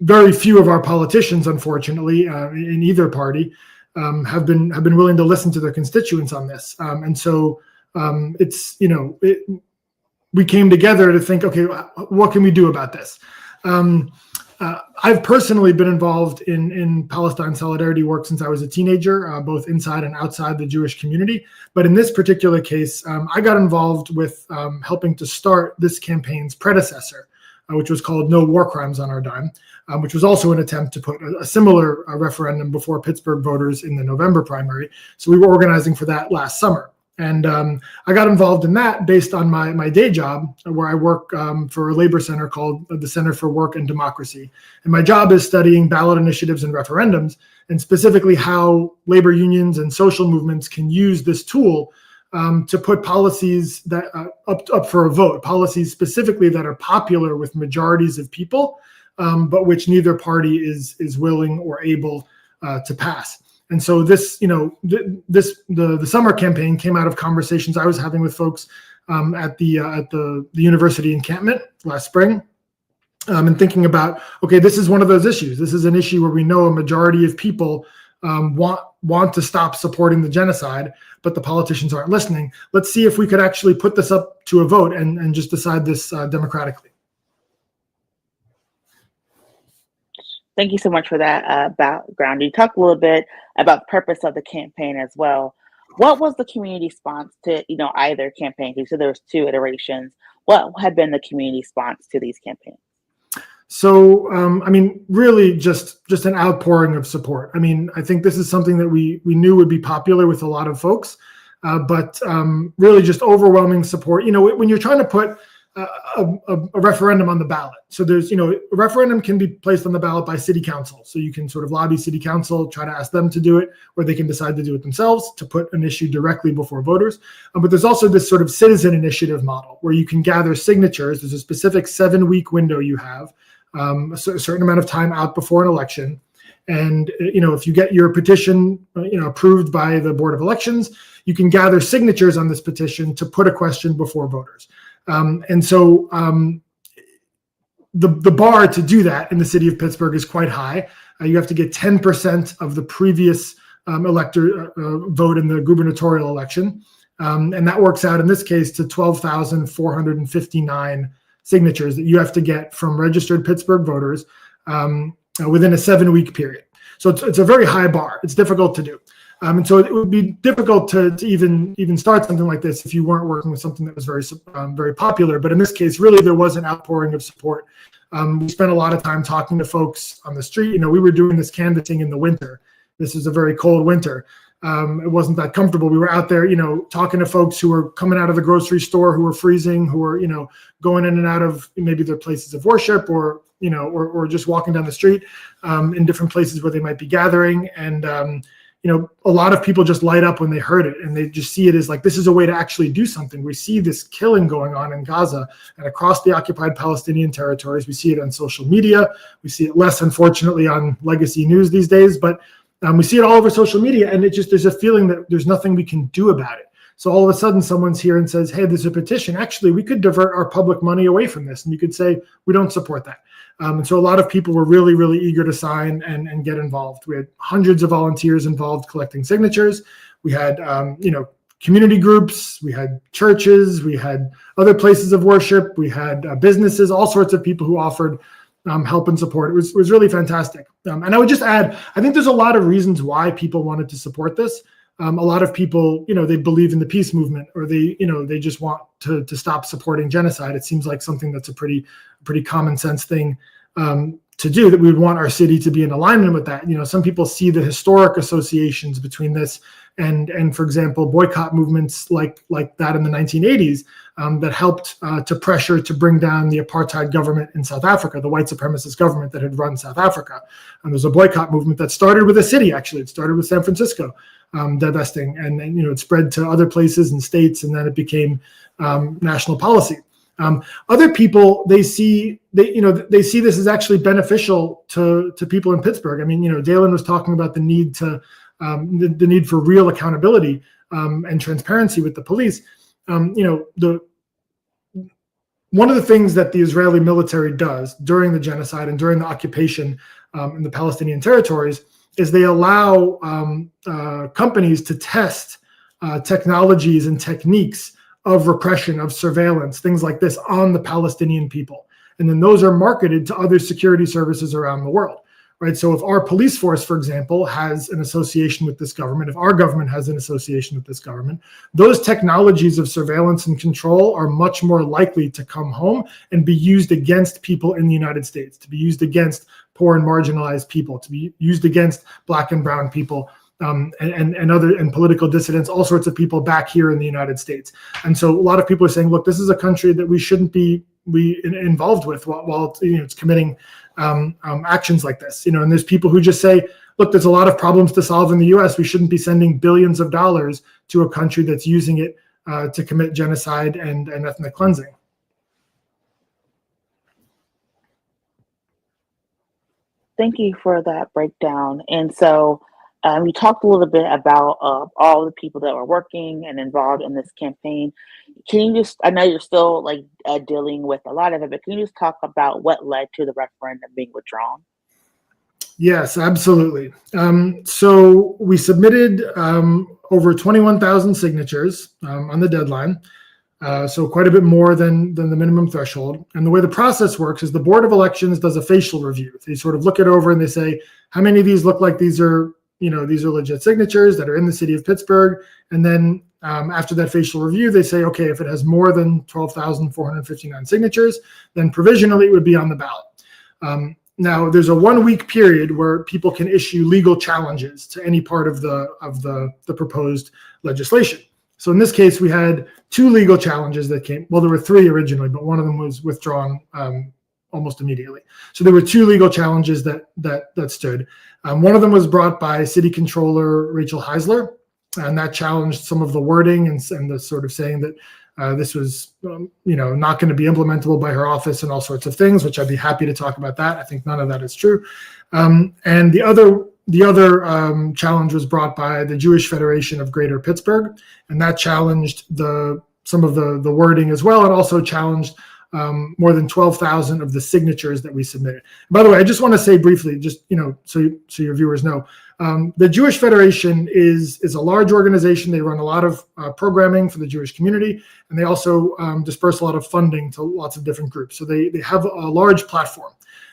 very few of our politicians, unfortunately, in either party, have been willing to listen to their constituents on this. And so it's, we came together to think, okay, what can we do about this? I've personally been involved in Palestine solidarity work since I was a teenager, both inside and outside the Jewish community. But in this particular case, I got involved with helping to start this campaign's predecessor, which was called No War Crimes on Our Dime, which was also an attempt to put a similar referendum before Pittsburgh voters in the November primary. So we were organizing for that last summer. And I got involved in that based on my day job, where I work for a labor center called the Center for Work and Democracy. And my job is studying ballot initiatives and referendums, and specifically how labor unions and social movements can use this tool to put policies that up for a vote, policies specifically that are popular with majorities of people, but which neither party is willing or able to pass. And so this, the summer campaign came out of conversations I was having with folks at the university encampment last spring, and thinking about, okay, this is one of those issues. This is an issue where we know a majority of people want to stop supporting the genocide, but the politicians aren't listening. Let's see if we could actually put this up to a vote and just decide this democratically. Thank you so much for that background. You talked a little bit about the purpose of the campaign as well. What was the community response to either campaign? You said there was 2 iterations. What had been the community response to these campaigns? So, really just an outpouring of support. I think this is something that we knew would be popular with a lot of folks, but really just overwhelming support. When you're trying to put a referendum on the ballot. So there's, a referendum can be placed on the ballot by city council. So you can sort of lobby city council, try to ask them to do it, or they can decide to do it themselves to put an issue directly before voters. But there's also this sort of citizen initiative model where you can gather signatures. There's a specific 7-week window you have, a certain amount of time out before an election. And, if you get your petition, approved by the Board of Elections, you can gather signatures on this petition to put a question before voters. And so the bar to do that in the city of Pittsburgh is quite high. You have to get 10% of the previous elector vote in the gubernatorial election. And that works out in this case to 12,459 signatures that you have to get from registered Pittsburgh voters within a 7-week period. So it's a very high bar. It's difficult to do. And so it would be difficult to even start something like this if you weren't working with something that was very popular. But in this case, really, there was an outpouring of support. We spent a lot of time talking to folks on the street. We were doing this canvassing in the winter. This was a very cold winter. It wasn't that comfortable. We were out there, talking to folks who were coming out of the grocery store, who were freezing, who were, going in and out of maybe their places of worship, or just walking down the street in different places where they might be gathering. And a lot of people just light up when they heard it, and they just see it as like, this is a way to actually do something. We see this killing going on in Gaza and across the occupied Palestinian territories. We see it on social media. We see it less, unfortunately, on legacy news these days, but we see it all over social media, and there's a feeling that there's nothing we can do about it. So all of a sudden someone's here and says, hey, there's a petition. Actually, we could divert our public money away from this. And you could say, we don't support that. And so a lot of people were really, really eager to sign and get involved. We had hundreds of volunteers involved collecting signatures. We had, community groups. We had churches. We had other places of worship. We had businesses, all sorts of people who offered help and support. It was really fantastic. And I would just add, I think there's a lot of reasons why people wanted to support this. A lot of people, they believe in the peace movement, or they just want to stop supporting genocide. It seems like something that's a pretty common sense thing to do, that we would want our city to be in alignment with that. Some people see the historic associations between this and for example, boycott movements like that in the 1980s that helped to pressure to bring down the apartheid government in South Africa, the white supremacist government that had run South Africa. And there's a boycott movement that started with a city, actually. It started with San Francisco divesting, and it spread to other places and states, and then it became national policy. Other people, they see this as actually beneficial to people in Pittsburgh. Dalen was talking about the need the need for real accountability and transparency with the police. The one of the things that the Israeli military does during the genocide and during the occupation in the Palestinian territories is they allow companies to test technologies and techniques of repression, of surveillance, things like this on the Palestinian people. And then those are marketed to other security services around the world, right? So if our police force, for example, has an association with this government, if our government has an association with this government, those technologies of surveillance and control are much more likely to come home and be used against people in the United States, to be used against poor and marginalized people, to be used against Black and brown people, and other and political dissidents, all sorts of people back here in the United States. And so a lot of people are saying, look, this is a country that we shouldn't be involved with while it's committing actions like this. And there's people who just say, look, there's a lot of problems to solve in the US. We shouldn't be sending billions of dollars to a country that's using it to commit genocide and ethnic cleansing. Thank you for that breakdown. And so we talked a little bit about all the people that were working and involved in this campaign. Can you just, I know you're still dealing with a lot of it, but can you just talk about what led to the referendum being withdrawn? Yes, absolutely. So we submitted over 21,000 signatures on the deadline. So quite a bit more than the minimum threshold. And the way the process works is the Board of Elections does a facial review. They sort of look it over and they say, how many of these look like these are legit signatures that are in the city of Pittsburgh. And then after that facial review, they say, okay, if it has more than 12,459 signatures, then provisionally it would be on the ballot. Now, there's a 1 week period where people can issue legal challenges to any part of the proposed legislation. So in this case, we had 2 legal challenges that came. Well, there were 3 originally, but one of them was withdrawn almost immediately. So there were 2 legal challenges that stood. One of them was brought by City Controller Rachel Heisler, and that challenged some of the wording and the sort of saying that this was, not going to be implementable by her office and all sorts of things, which I'd be happy to talk about that. I think none of that is true. And the other challenge was brought by the Jewish Federation of Greater Pittsburgh, and that challenged some of the wording as well, and also challenged more than 12,000 of the signatures that we submitted. By the way, I just want to say briefly, just so your viewers know, the Jewish Federation is a large organization. They run a lot of programming for the Jewish community, and they also disperse a lot of funding to lots of different groups. So they have a large platform,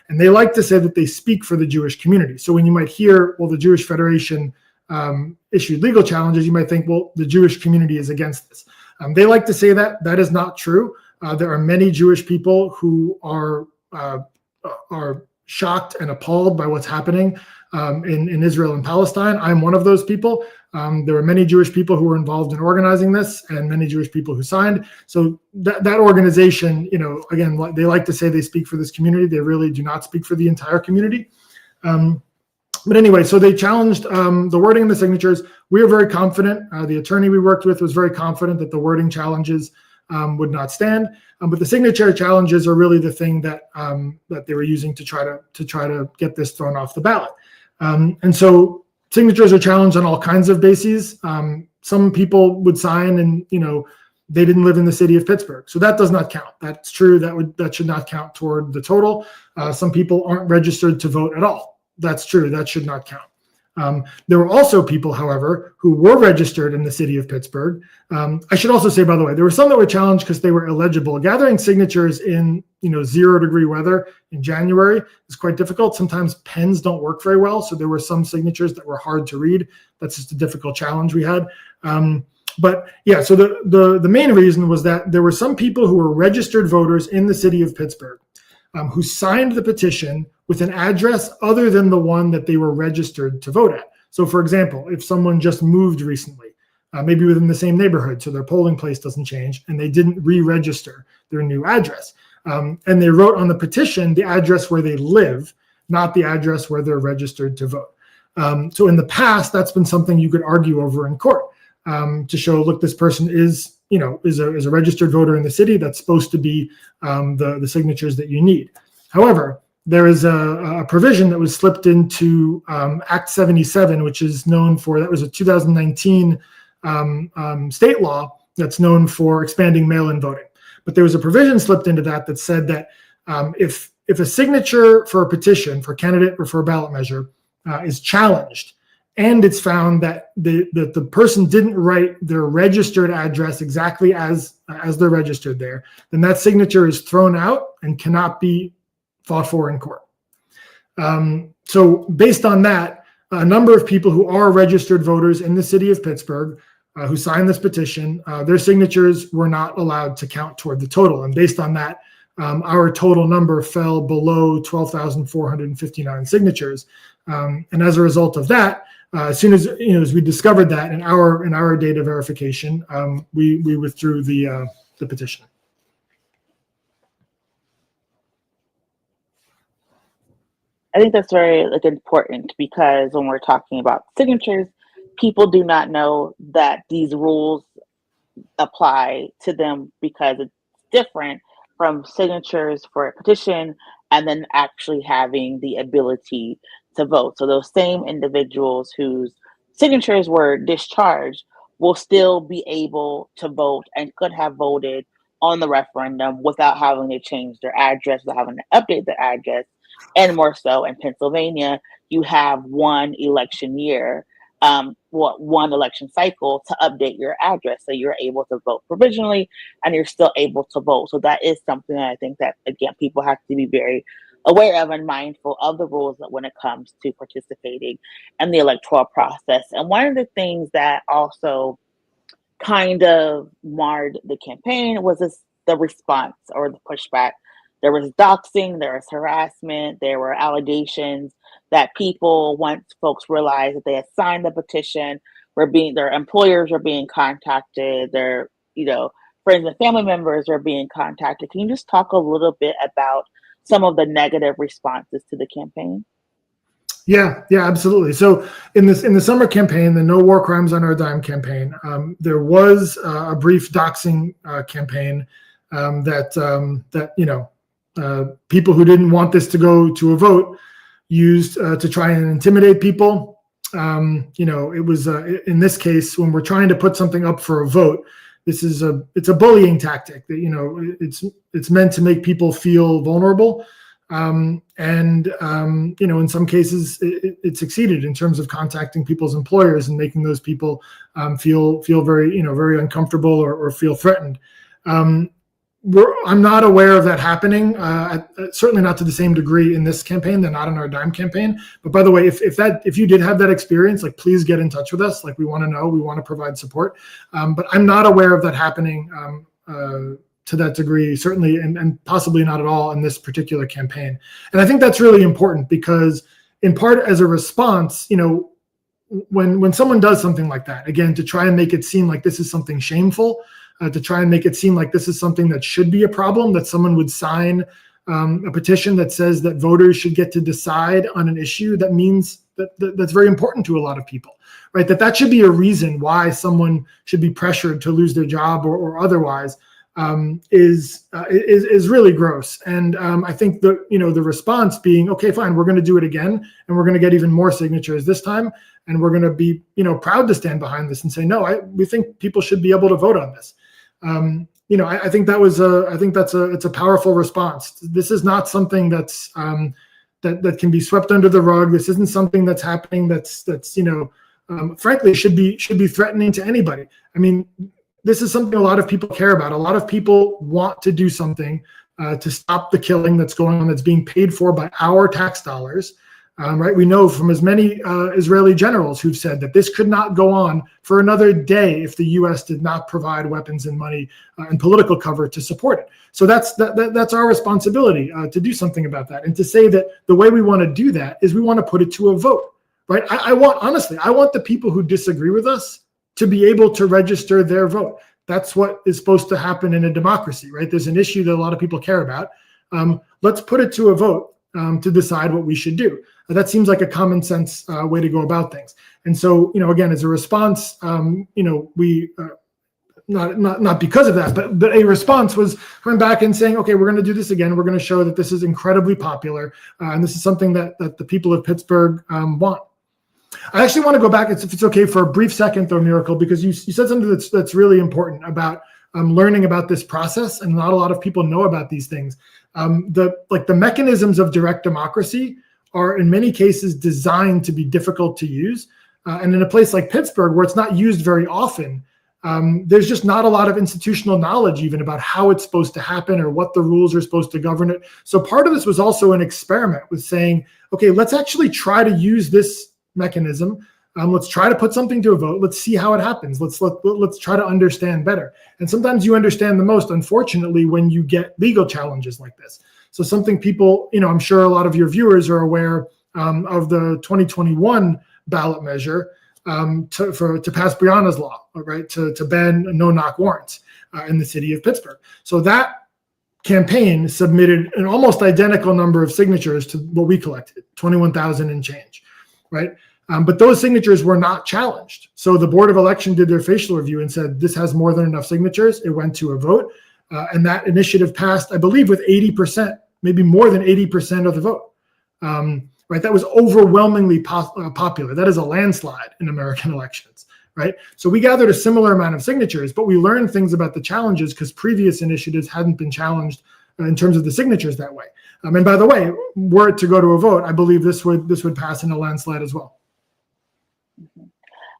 and they like to say that they speak for the Jewish community. So when you might hear, well, the Jewish Federation issued legal challenges, you might think, well, the Jewish community is against this. They like to say that. That is not true. There are many Jewish people who are shocked and appalled by what's happening in Israel and Palestine. I'm one of those people. There were many Jewish people who were involved in organizing this, and many Jewish people who signed. So that organization, again, they like to say they speak for this community. They really do not speak for the entire community. But anyway, so they challenged the wording and the signatures. We are very confident. The attorney we worked with was very confident that the wording challenges would not stand, but the signature challenges are really the thing that they were using to try to get this thrown off the ballot. And so signatures are challenged on all kinds of bases. Some people would sign and they didn't live in the city of Pittsburgh, so that does not count. That's true. That should not count toward the total. Some people aren't registered to vote at all. That's true. That should not count. There were also people, however, who were registered in the city of Pittsburgh. I should also say, by the way, there were some that were challenged because they were illegible. Gathering signatures in 0-degree weather in January is quite difficult. Sometimes pens don't work very well, so there were some signatures that were hard to read. That's just a difficult challenge we had. But yeah, so the main reason was that there were some people who were registered voters in the city of Pittsburgh who signed the petition with an address other than the one that they were registered to vote at. So for example, if someone just moved recently, maybe within the same neighborhood, so their polling place doesn't change, and they didn't re-register their new address, and they wrote on the petition the address where they live, not the address where they're registered to vote. So in the past, that's been something you could argue over in court to show, look, this person is a registered voter in the city. That's supposed to be the signatures that you need. However, there is a provision that was slipped into Act 77, which is known for, that was a 2019 state law that's known for expanding mail-in voting. But there was a provision slipped into that said that if a signature for a petition, for a candidate or for a ballot measure is challenged, and it's found that the person didn't write their registered address exactly as they're registered there, then that signature is thrown out and cannot be fought for in court. So based on that, a number of people who are registered voters in the city of Pittsburgh who signed this petition, their signatures were not allowed to count toward the total. And based on that, our total number fell below 12,459 signatures. And as a result of that, as soon as as we discovered that in our data verification, we withdrew the petition. I think that's very important, because when we're talking about signatures, people do not know that these rules apply to them, because it's different from signatures for a petition and then actually having the ability to vote. So those same individuals whose signatures were discharged will still be able to vote and could have voted on the referendum without having to change their address, without having to update their address. And more so in Pennsylvania, you have one election year, one election cycle to update your address. So you're able to vote provisionally and you're still able to vote. So that is something that I think that, again, people have to be very aware of and mindful of the rules when it comes to participating in the electoral process. And one of the things that also kind of marred the campaign was the response or the pushback. There was doxing, there was harassment, there were allegations that people, once folks realized that they had signed the petition, their employers were being contacted, their friends and family members are being contacted. Can you just talk a little bit about some of the negative responses to the campaign? Yeah, absolutely. So in the summer campaign, the No War Crimes on Our Dime campaign, there was a brief doxing campaign that people who didn't want this to go to a vote used to try and intimidate people. It was in this case, when we're trying to put something up for a vote, it's a bullying tactic that it's meant to make people feel vulnerable. In some cases it succeeded in terms of contacting people's employers and making those people feel very very uncomfortable or feel threatened. I'm not aware of that happening, certainly not to the same degree in this campaign, the Not on Our Dime campaign. But by the way, if you did have that experience, please get in touch with us. We want to know, we want to provide support. But I'm not aware of that happening to that degree, certainly, and possibly not at all in this particular campaign. And I think that's really important because, in part, as a response, when someone does something like that, again, to try and make it seem like this is something shameful, to try and make it seem like this is something that should be a problem, that someone would sign a petition that says that voters should get to decide on an issue, that means that's very important to a lot of people, right? That should be a reason why someone should be pressured to lose their job or otherwise, is really gross. And I think the response being, okay, fine, we're going to do it again, and we're going to get even more signatures this time, and we're going to be proud to stand behind this and say, no, we think people should be able to vote on this. I think it's a powerful response. This is not something that's that can be swept under the rug. This isn't something that's happening that's frankly should be threatening to anybody. I mean, this is something a lot of people care about. A lot of people want to do something to stop the killing that's going on, that's being paid for by our tax dollars. Right? We know from as many Israeli generals who've said that this could not go on for another day if the U.S. did not provide weapons and money and political cover to support it. So that's our responsibility to do something about that, and to say that the way we want to do that is we want to put it to a vote. Right? I want the people who disagree with us to be able to register their vote. That's what is supposed to happen in a democracy, right? There's an issue that a lot of people care about. Let's put it to a vote to decide what we should do. That seems like a common sense way to go about things. And so, again, as a response, we not because of that, but a response was coming back and saying, okay, we're going to do this again. We're going to show that this is incredibly popular, and this is something that the people of Pittsburgh want. I actually want to go back, if it's okay, for a brief second, though, Miracle, because you said something that's really important about learning about this process, and not a lot of people know about these things. The mechanisms of direct democracy are in many cases designed to be difficult to use. And in a place like Pittsburgh, where it's not used very often, there's just not a lot of institutional knowledge even about how it's supposed to happen or what the rules are supposed to govern it. So part of this was also an experiment with saying, okay, let's actually try to use this mechanism. Let's try to put something to a vote. Let's see how it happens. Let's try to understand better. And sometimes you understand the most, unfortunately, when you get legal challenges like this. So something people, I'm sure a lot of your viewers are aware of the 2021 ballot measure to pass Breonna's law, right, to ban no-knock warrants in the city of Pittsburgh. So that campaign submitted an almost identical number of signatures to what we collected, 21,000 and change, right? But those signatures were not challenged. So the Board of Election did their facial review and said, this has more than enough signatures. It went to a vote. And that initiative passed, I believe, with 80%, maybe more than 80% of the vote. Right? That was overwhelmingly popular. That is a landslide in American elections, right? So we gathered a similar amount of signatures, but we learned things about the challenges because previous initiatives hadn't been challenged in terms of the signatures that way. And by the way, were it to go to a vote, I believe this would pass in a landslide as well.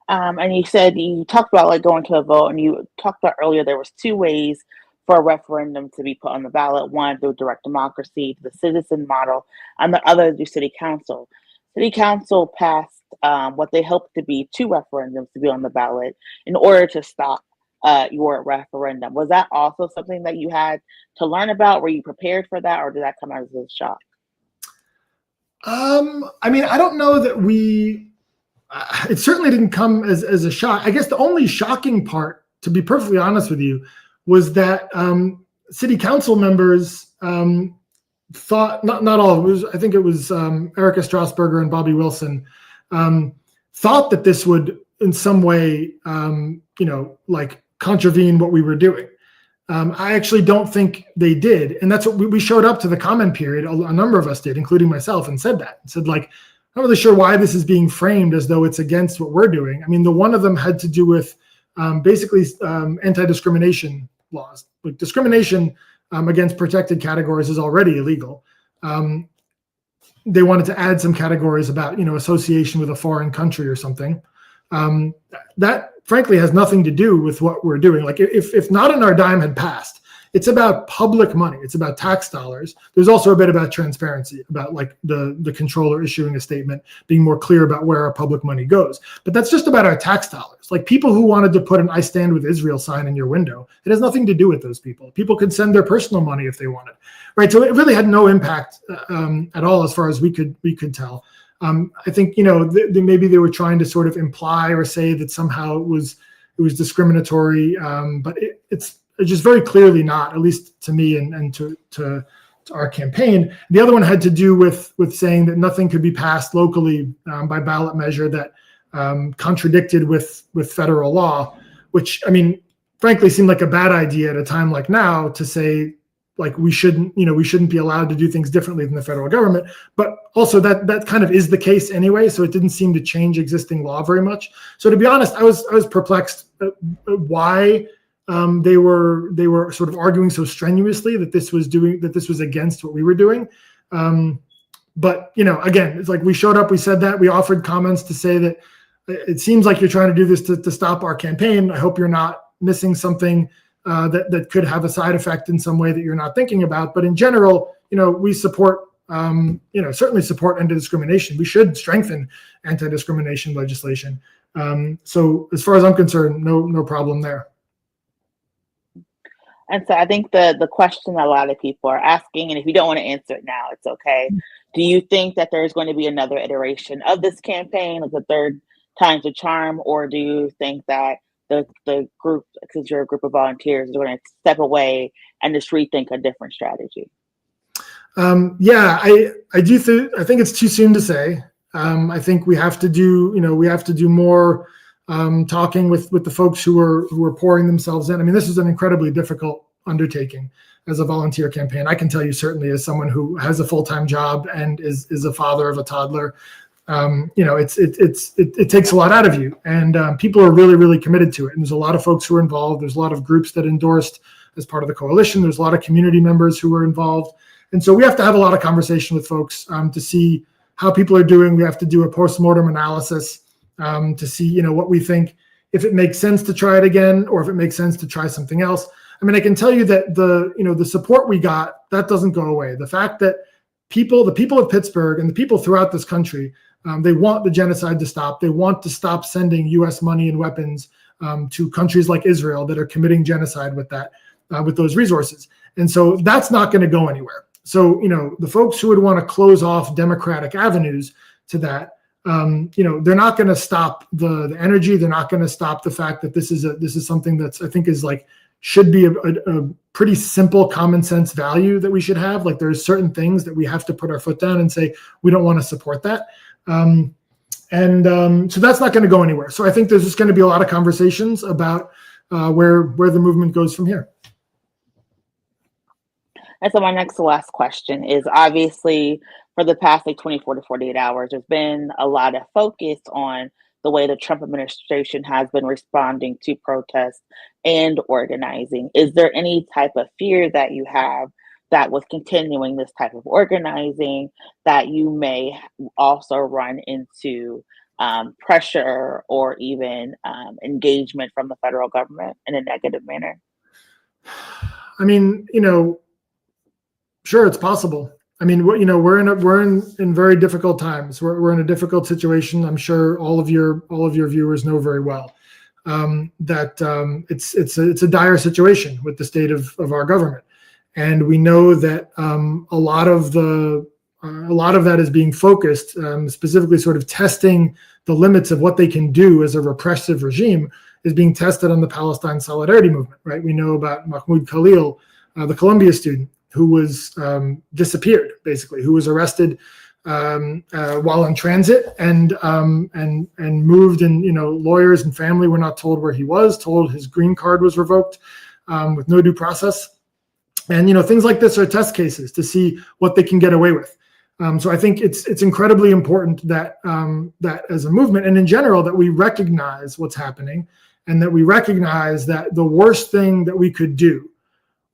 And you talked about like going to a vote, and you talked about earlier there was two ways for a referendum to be put on the ballot: one through direct democracy, the citizen model, and the other through city council. City council passed what they hoped to be two referendums to be on the ballot in order to stop your referendum. Was that also something that you had to learn about? Were you prepared for that, or did that come as a shock? I mean, I don't know that it certainly didn't come as a shock. I guess the only shocking part, to be perfectly honest with you, was that city council members thought, not all, I think it was Erica Strasburger and Bobby Wilson, thought that this would in some way, like contravene what we were doing. I actually don't think they did. And that's what we showed up to the comment period. A number of us did, including myself, and said that. And said, like, I'm not really sure why this is being framed as though it's against what we're doing. I mean, the one of them had to do with basically anti-discrimination laws. Like, discrimination against protected categories is already illegal. They wanted to add some categories about, association with a foreign country or something. That frankly has nothing to do with what we're doing. Like, if Not on Our Dime had passed, it's about public money. It's about tax dollars. There's also a bit about transparency, about like the controller issuing a statement, being more clear about where our public money goes. But that's just about our tax dollars. Like, people who wanted to put an I Stand With Israel sign in your window, it has nothing to do with those people. People could send their personal money if they wanted, right? So it really had no impact at all as far as we could tell. I think, maybe they were trying to sort of imply or say that somehow it was discriminatory, but it's just very clearly not, at least to me and to our campaign. The other one had to do with saying that nothing could be passed locally by ballot measure that contradicted with federal law, which, I mean, frankly, seemed like a bad idea at a time like now to say, like, we shouldn't be allowed to do things differently than the federal government. But also that kind of is the case anyway, so it didn't seem to change existing law very much. So to be honest, I was perplexed at why they were sort of arguing so strenuously that this was against what we were doing. But again, it's like we showed up, we said that, we offered comments to say that it seems like you're trying to do this to stop our campaign. I hope you're not missing something that could have a side effect in some way that you're not thinking about. But in general, we support, certainly support anti-discrimination. We should strengthen anti-discrimination legislation. So as far as I'm concerned, no problem there. And so I think the question a lot of people are asking, and if you don't want to answer it now, it's okay. Do you think that there's going to be another iteration of this campaign, like the third time's a charm, or do you think that the group, because you're a group of volunteers, is going to step away and just rethink a different strategy? Yeah, I do I think it's too soon to say. I think we have to do more talking with the folks who are pouring themselves in. I mean, this is an incredibly difficult undertaking as a volunteer campaign. I can tell you certainly, as someone who has a full-time job and is a father of a toddler, it takes a lot out of you, and people are really, really committed to it. And there's a lot of folks who are involved. There's a lot of groups that endorsed as part of the coalition. There's a lot of community members who are involved. And so we have to have a lot of conversation with folks to see how people are doing. We have to do a postmortem analysis to see, what we think, if it makes sense to try it again, or if it makes sense to try something else. I mean, I can tell you that the support we got, that doesn't go away. The fact that the people of Pittsburgh and the people throughout this country, they want the genocide to stop. They want to stop sending U.S. money and weapons to countries like Israel that are committing genocide with those resources. And so that's not going to go anywhere. So, the folks who would want to close off democratic avenues to that, they're not going to stop the energy. They're not going to stop the fact that this is something that's, I think, should be a pretty simple common sense value that we should have. Like, there's certain things that we have to put our foot down and say, we don't want to support that. So that's not going to go anywhere. So I think there's just going to be a lot of conversations about where the movement goes from here. And so my next to last question is, obviously, for the past 24 to 48 hours, there's been a lot of focus on the way the Trump administration has been responding to protests and organizing. Is there any type of fear that you have that with continuing this type of organizing, that you may also run into pressure or even engagement from the federal government in a negative manner? I mean, sure, it's possible. I mean, we're in very difficult times. We're in a difficult situation. I'm sure all of your viewers know very well that it's a dire situation with the state of our government, and we know that a lot of that is being focused, specifically sort of testing the limits of what they can do as a repressive regime, is being tested on the Palestine Solidarity Movement. Right? We know about Mahmoud Khalil, the Columbia student, who was disappeared, basically, who was arrested while in transit and moved, and lawyers and family were not told where he was, told his green card was revoked with no due process. And things like this are test cases to see what they can get away with. So I think it's incredibly important that that as a movement and in general that we recognize what's happening, and that we recognize that the worst thing that we could do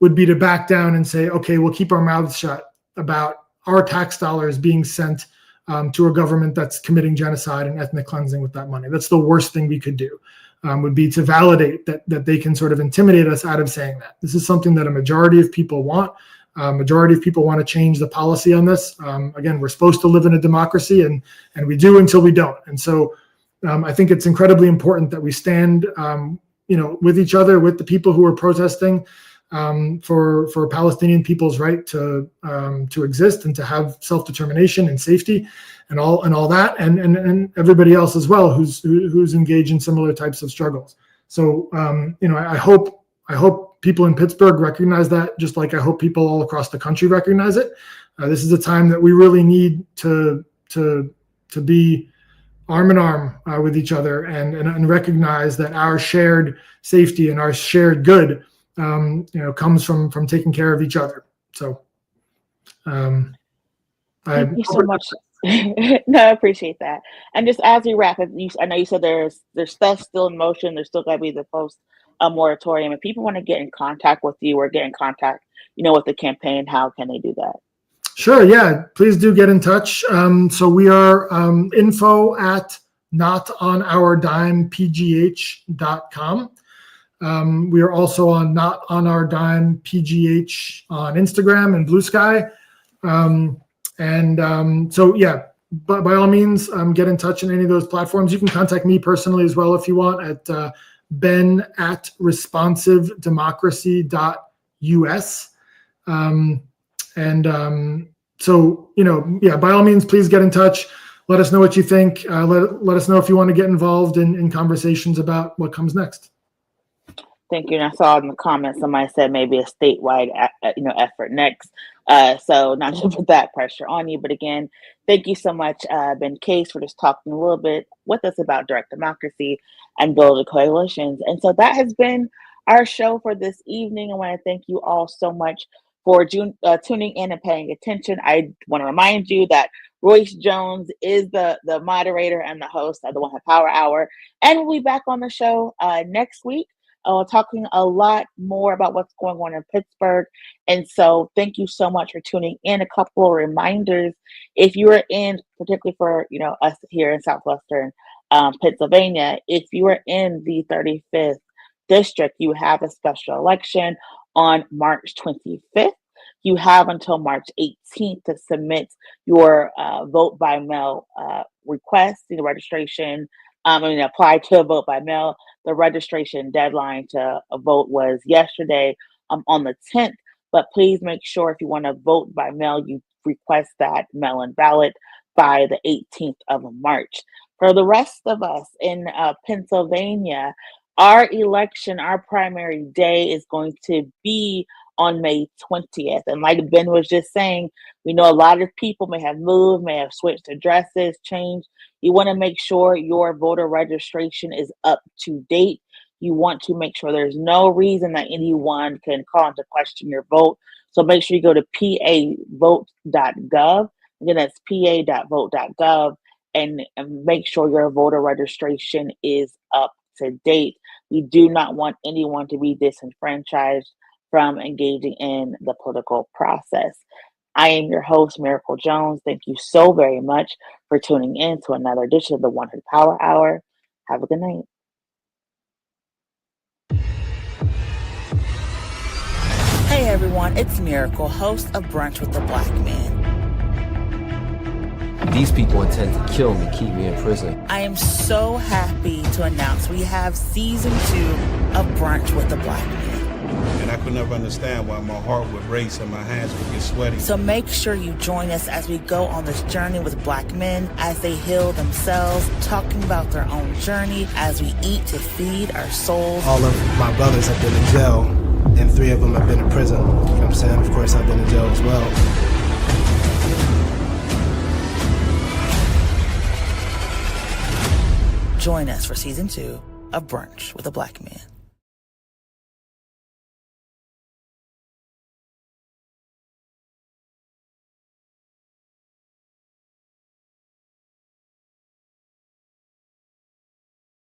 would be to back down and say, okay, we'll keep our mouths shut about our tax dollars being sent to a government that's committing genocide and ethnic cleansing with that money. That's the worst thing we could do, would be to validate that they can sort of intimidate us out of saying that. This is something that a majority of people want. Majority of people want to change the policy on this. Again, we're supposed to live in a democracy, and we do until we don't. And so I think it's incredibly important that we stand with each other, with the people who are protesting, for Palestinian people's right to exist and to have self-determination and safety and all that, and everybody else as well who's engaged in similar types of struggles. So I hope people in Pittsburgh recognize that, just like I hope people all across the country recognize it. This is a time that we really need to be arm in arm with each other and recognize that our shared safety and our shared good comes from taking care of each other. So, thank you so much. No, I appreciate that. And just as we wrap it, I know you said there's stuff still in motion. There's still got to be the post moratorium. If people want to get in contact with you or get in contact, with the campaign, how can they do that? Sure. Yeah. Please do get in touch. So we are info at notonourdimepgh.com. We are also on Not On Our Dime PGH on Instagram and Blue Sky. So yeah, but by all means, get in touch on any of those platforms. You can contact me personally as well if you want at ben@responsivedemocracy.us. So, by all means, please get in touch. Let us know what you think. Let us know if you want to get involved in conversations about what comes next. Thank you. And I saw in the comments somebody said maybe a statewide, effort next. So not to put that pressure on you, but again, thank you so much, Ben Case, for just talking a little bit with us about direct democracy and building coalitions. And so that has been our show for this evening. I want to thank you all so much for tuning in and paying attention. I want to remind you that Royce Jones is the moderator and the host of the One Hub Power Hour, and we'll be back on the show next week. Talking a lot more about what's going on in Pittsburgh. And so thank you so much for tuning in. A couple of reminders. If you are in, particularly for us here in Southwestern Pennsylvania, if you are in the 35th district, you have a special election on March 25th. You have until March 18th to submit your vote by mail request, the registration. Apply to a vote by mail. The registration deadline to vote was yesterday on the 10th. But please make sure if you want to vote by mail, you request that mail-in ballot by the 18th of March. For the rest of us in Pennsylvania, our election, our primary day is going to be on May 20th. And like Ben was just saying, we know a lot of people may have moved, may have switched addresses, changed. You want to make sure your voter registration is up to date. You want to make sure there's no reason that anyone can call into question your vote. So make sure you go to pavote.gov. Again, that's pa.vote.gov and make sure your voter registration is up to date. We do not want anyone to be disenfranchised from engaging in the political process. I am your host, Miracle Jones. Thank you so very much for tuning in to another edition of the One Hub Power Hour. Have a good night. Hey everyone, it's Miracle, host of Brunch with the Black Men. These people intend to kill me, keep me in prison. I am so happy to announce we have season 2 of Brunch with the Black Men. And I could never understand why my heart would race and my hands would get sweaty. So make sure you join us as we go on this journey with Black men as they heal themselves, talking about their own journey as we eat to feed our souls. All of my brothers have been in jail, and 3 of them have been in prison. You know what I'm saying? Of course, I've been in jail as well. Join us for season 2 of Brunch with the Black Men.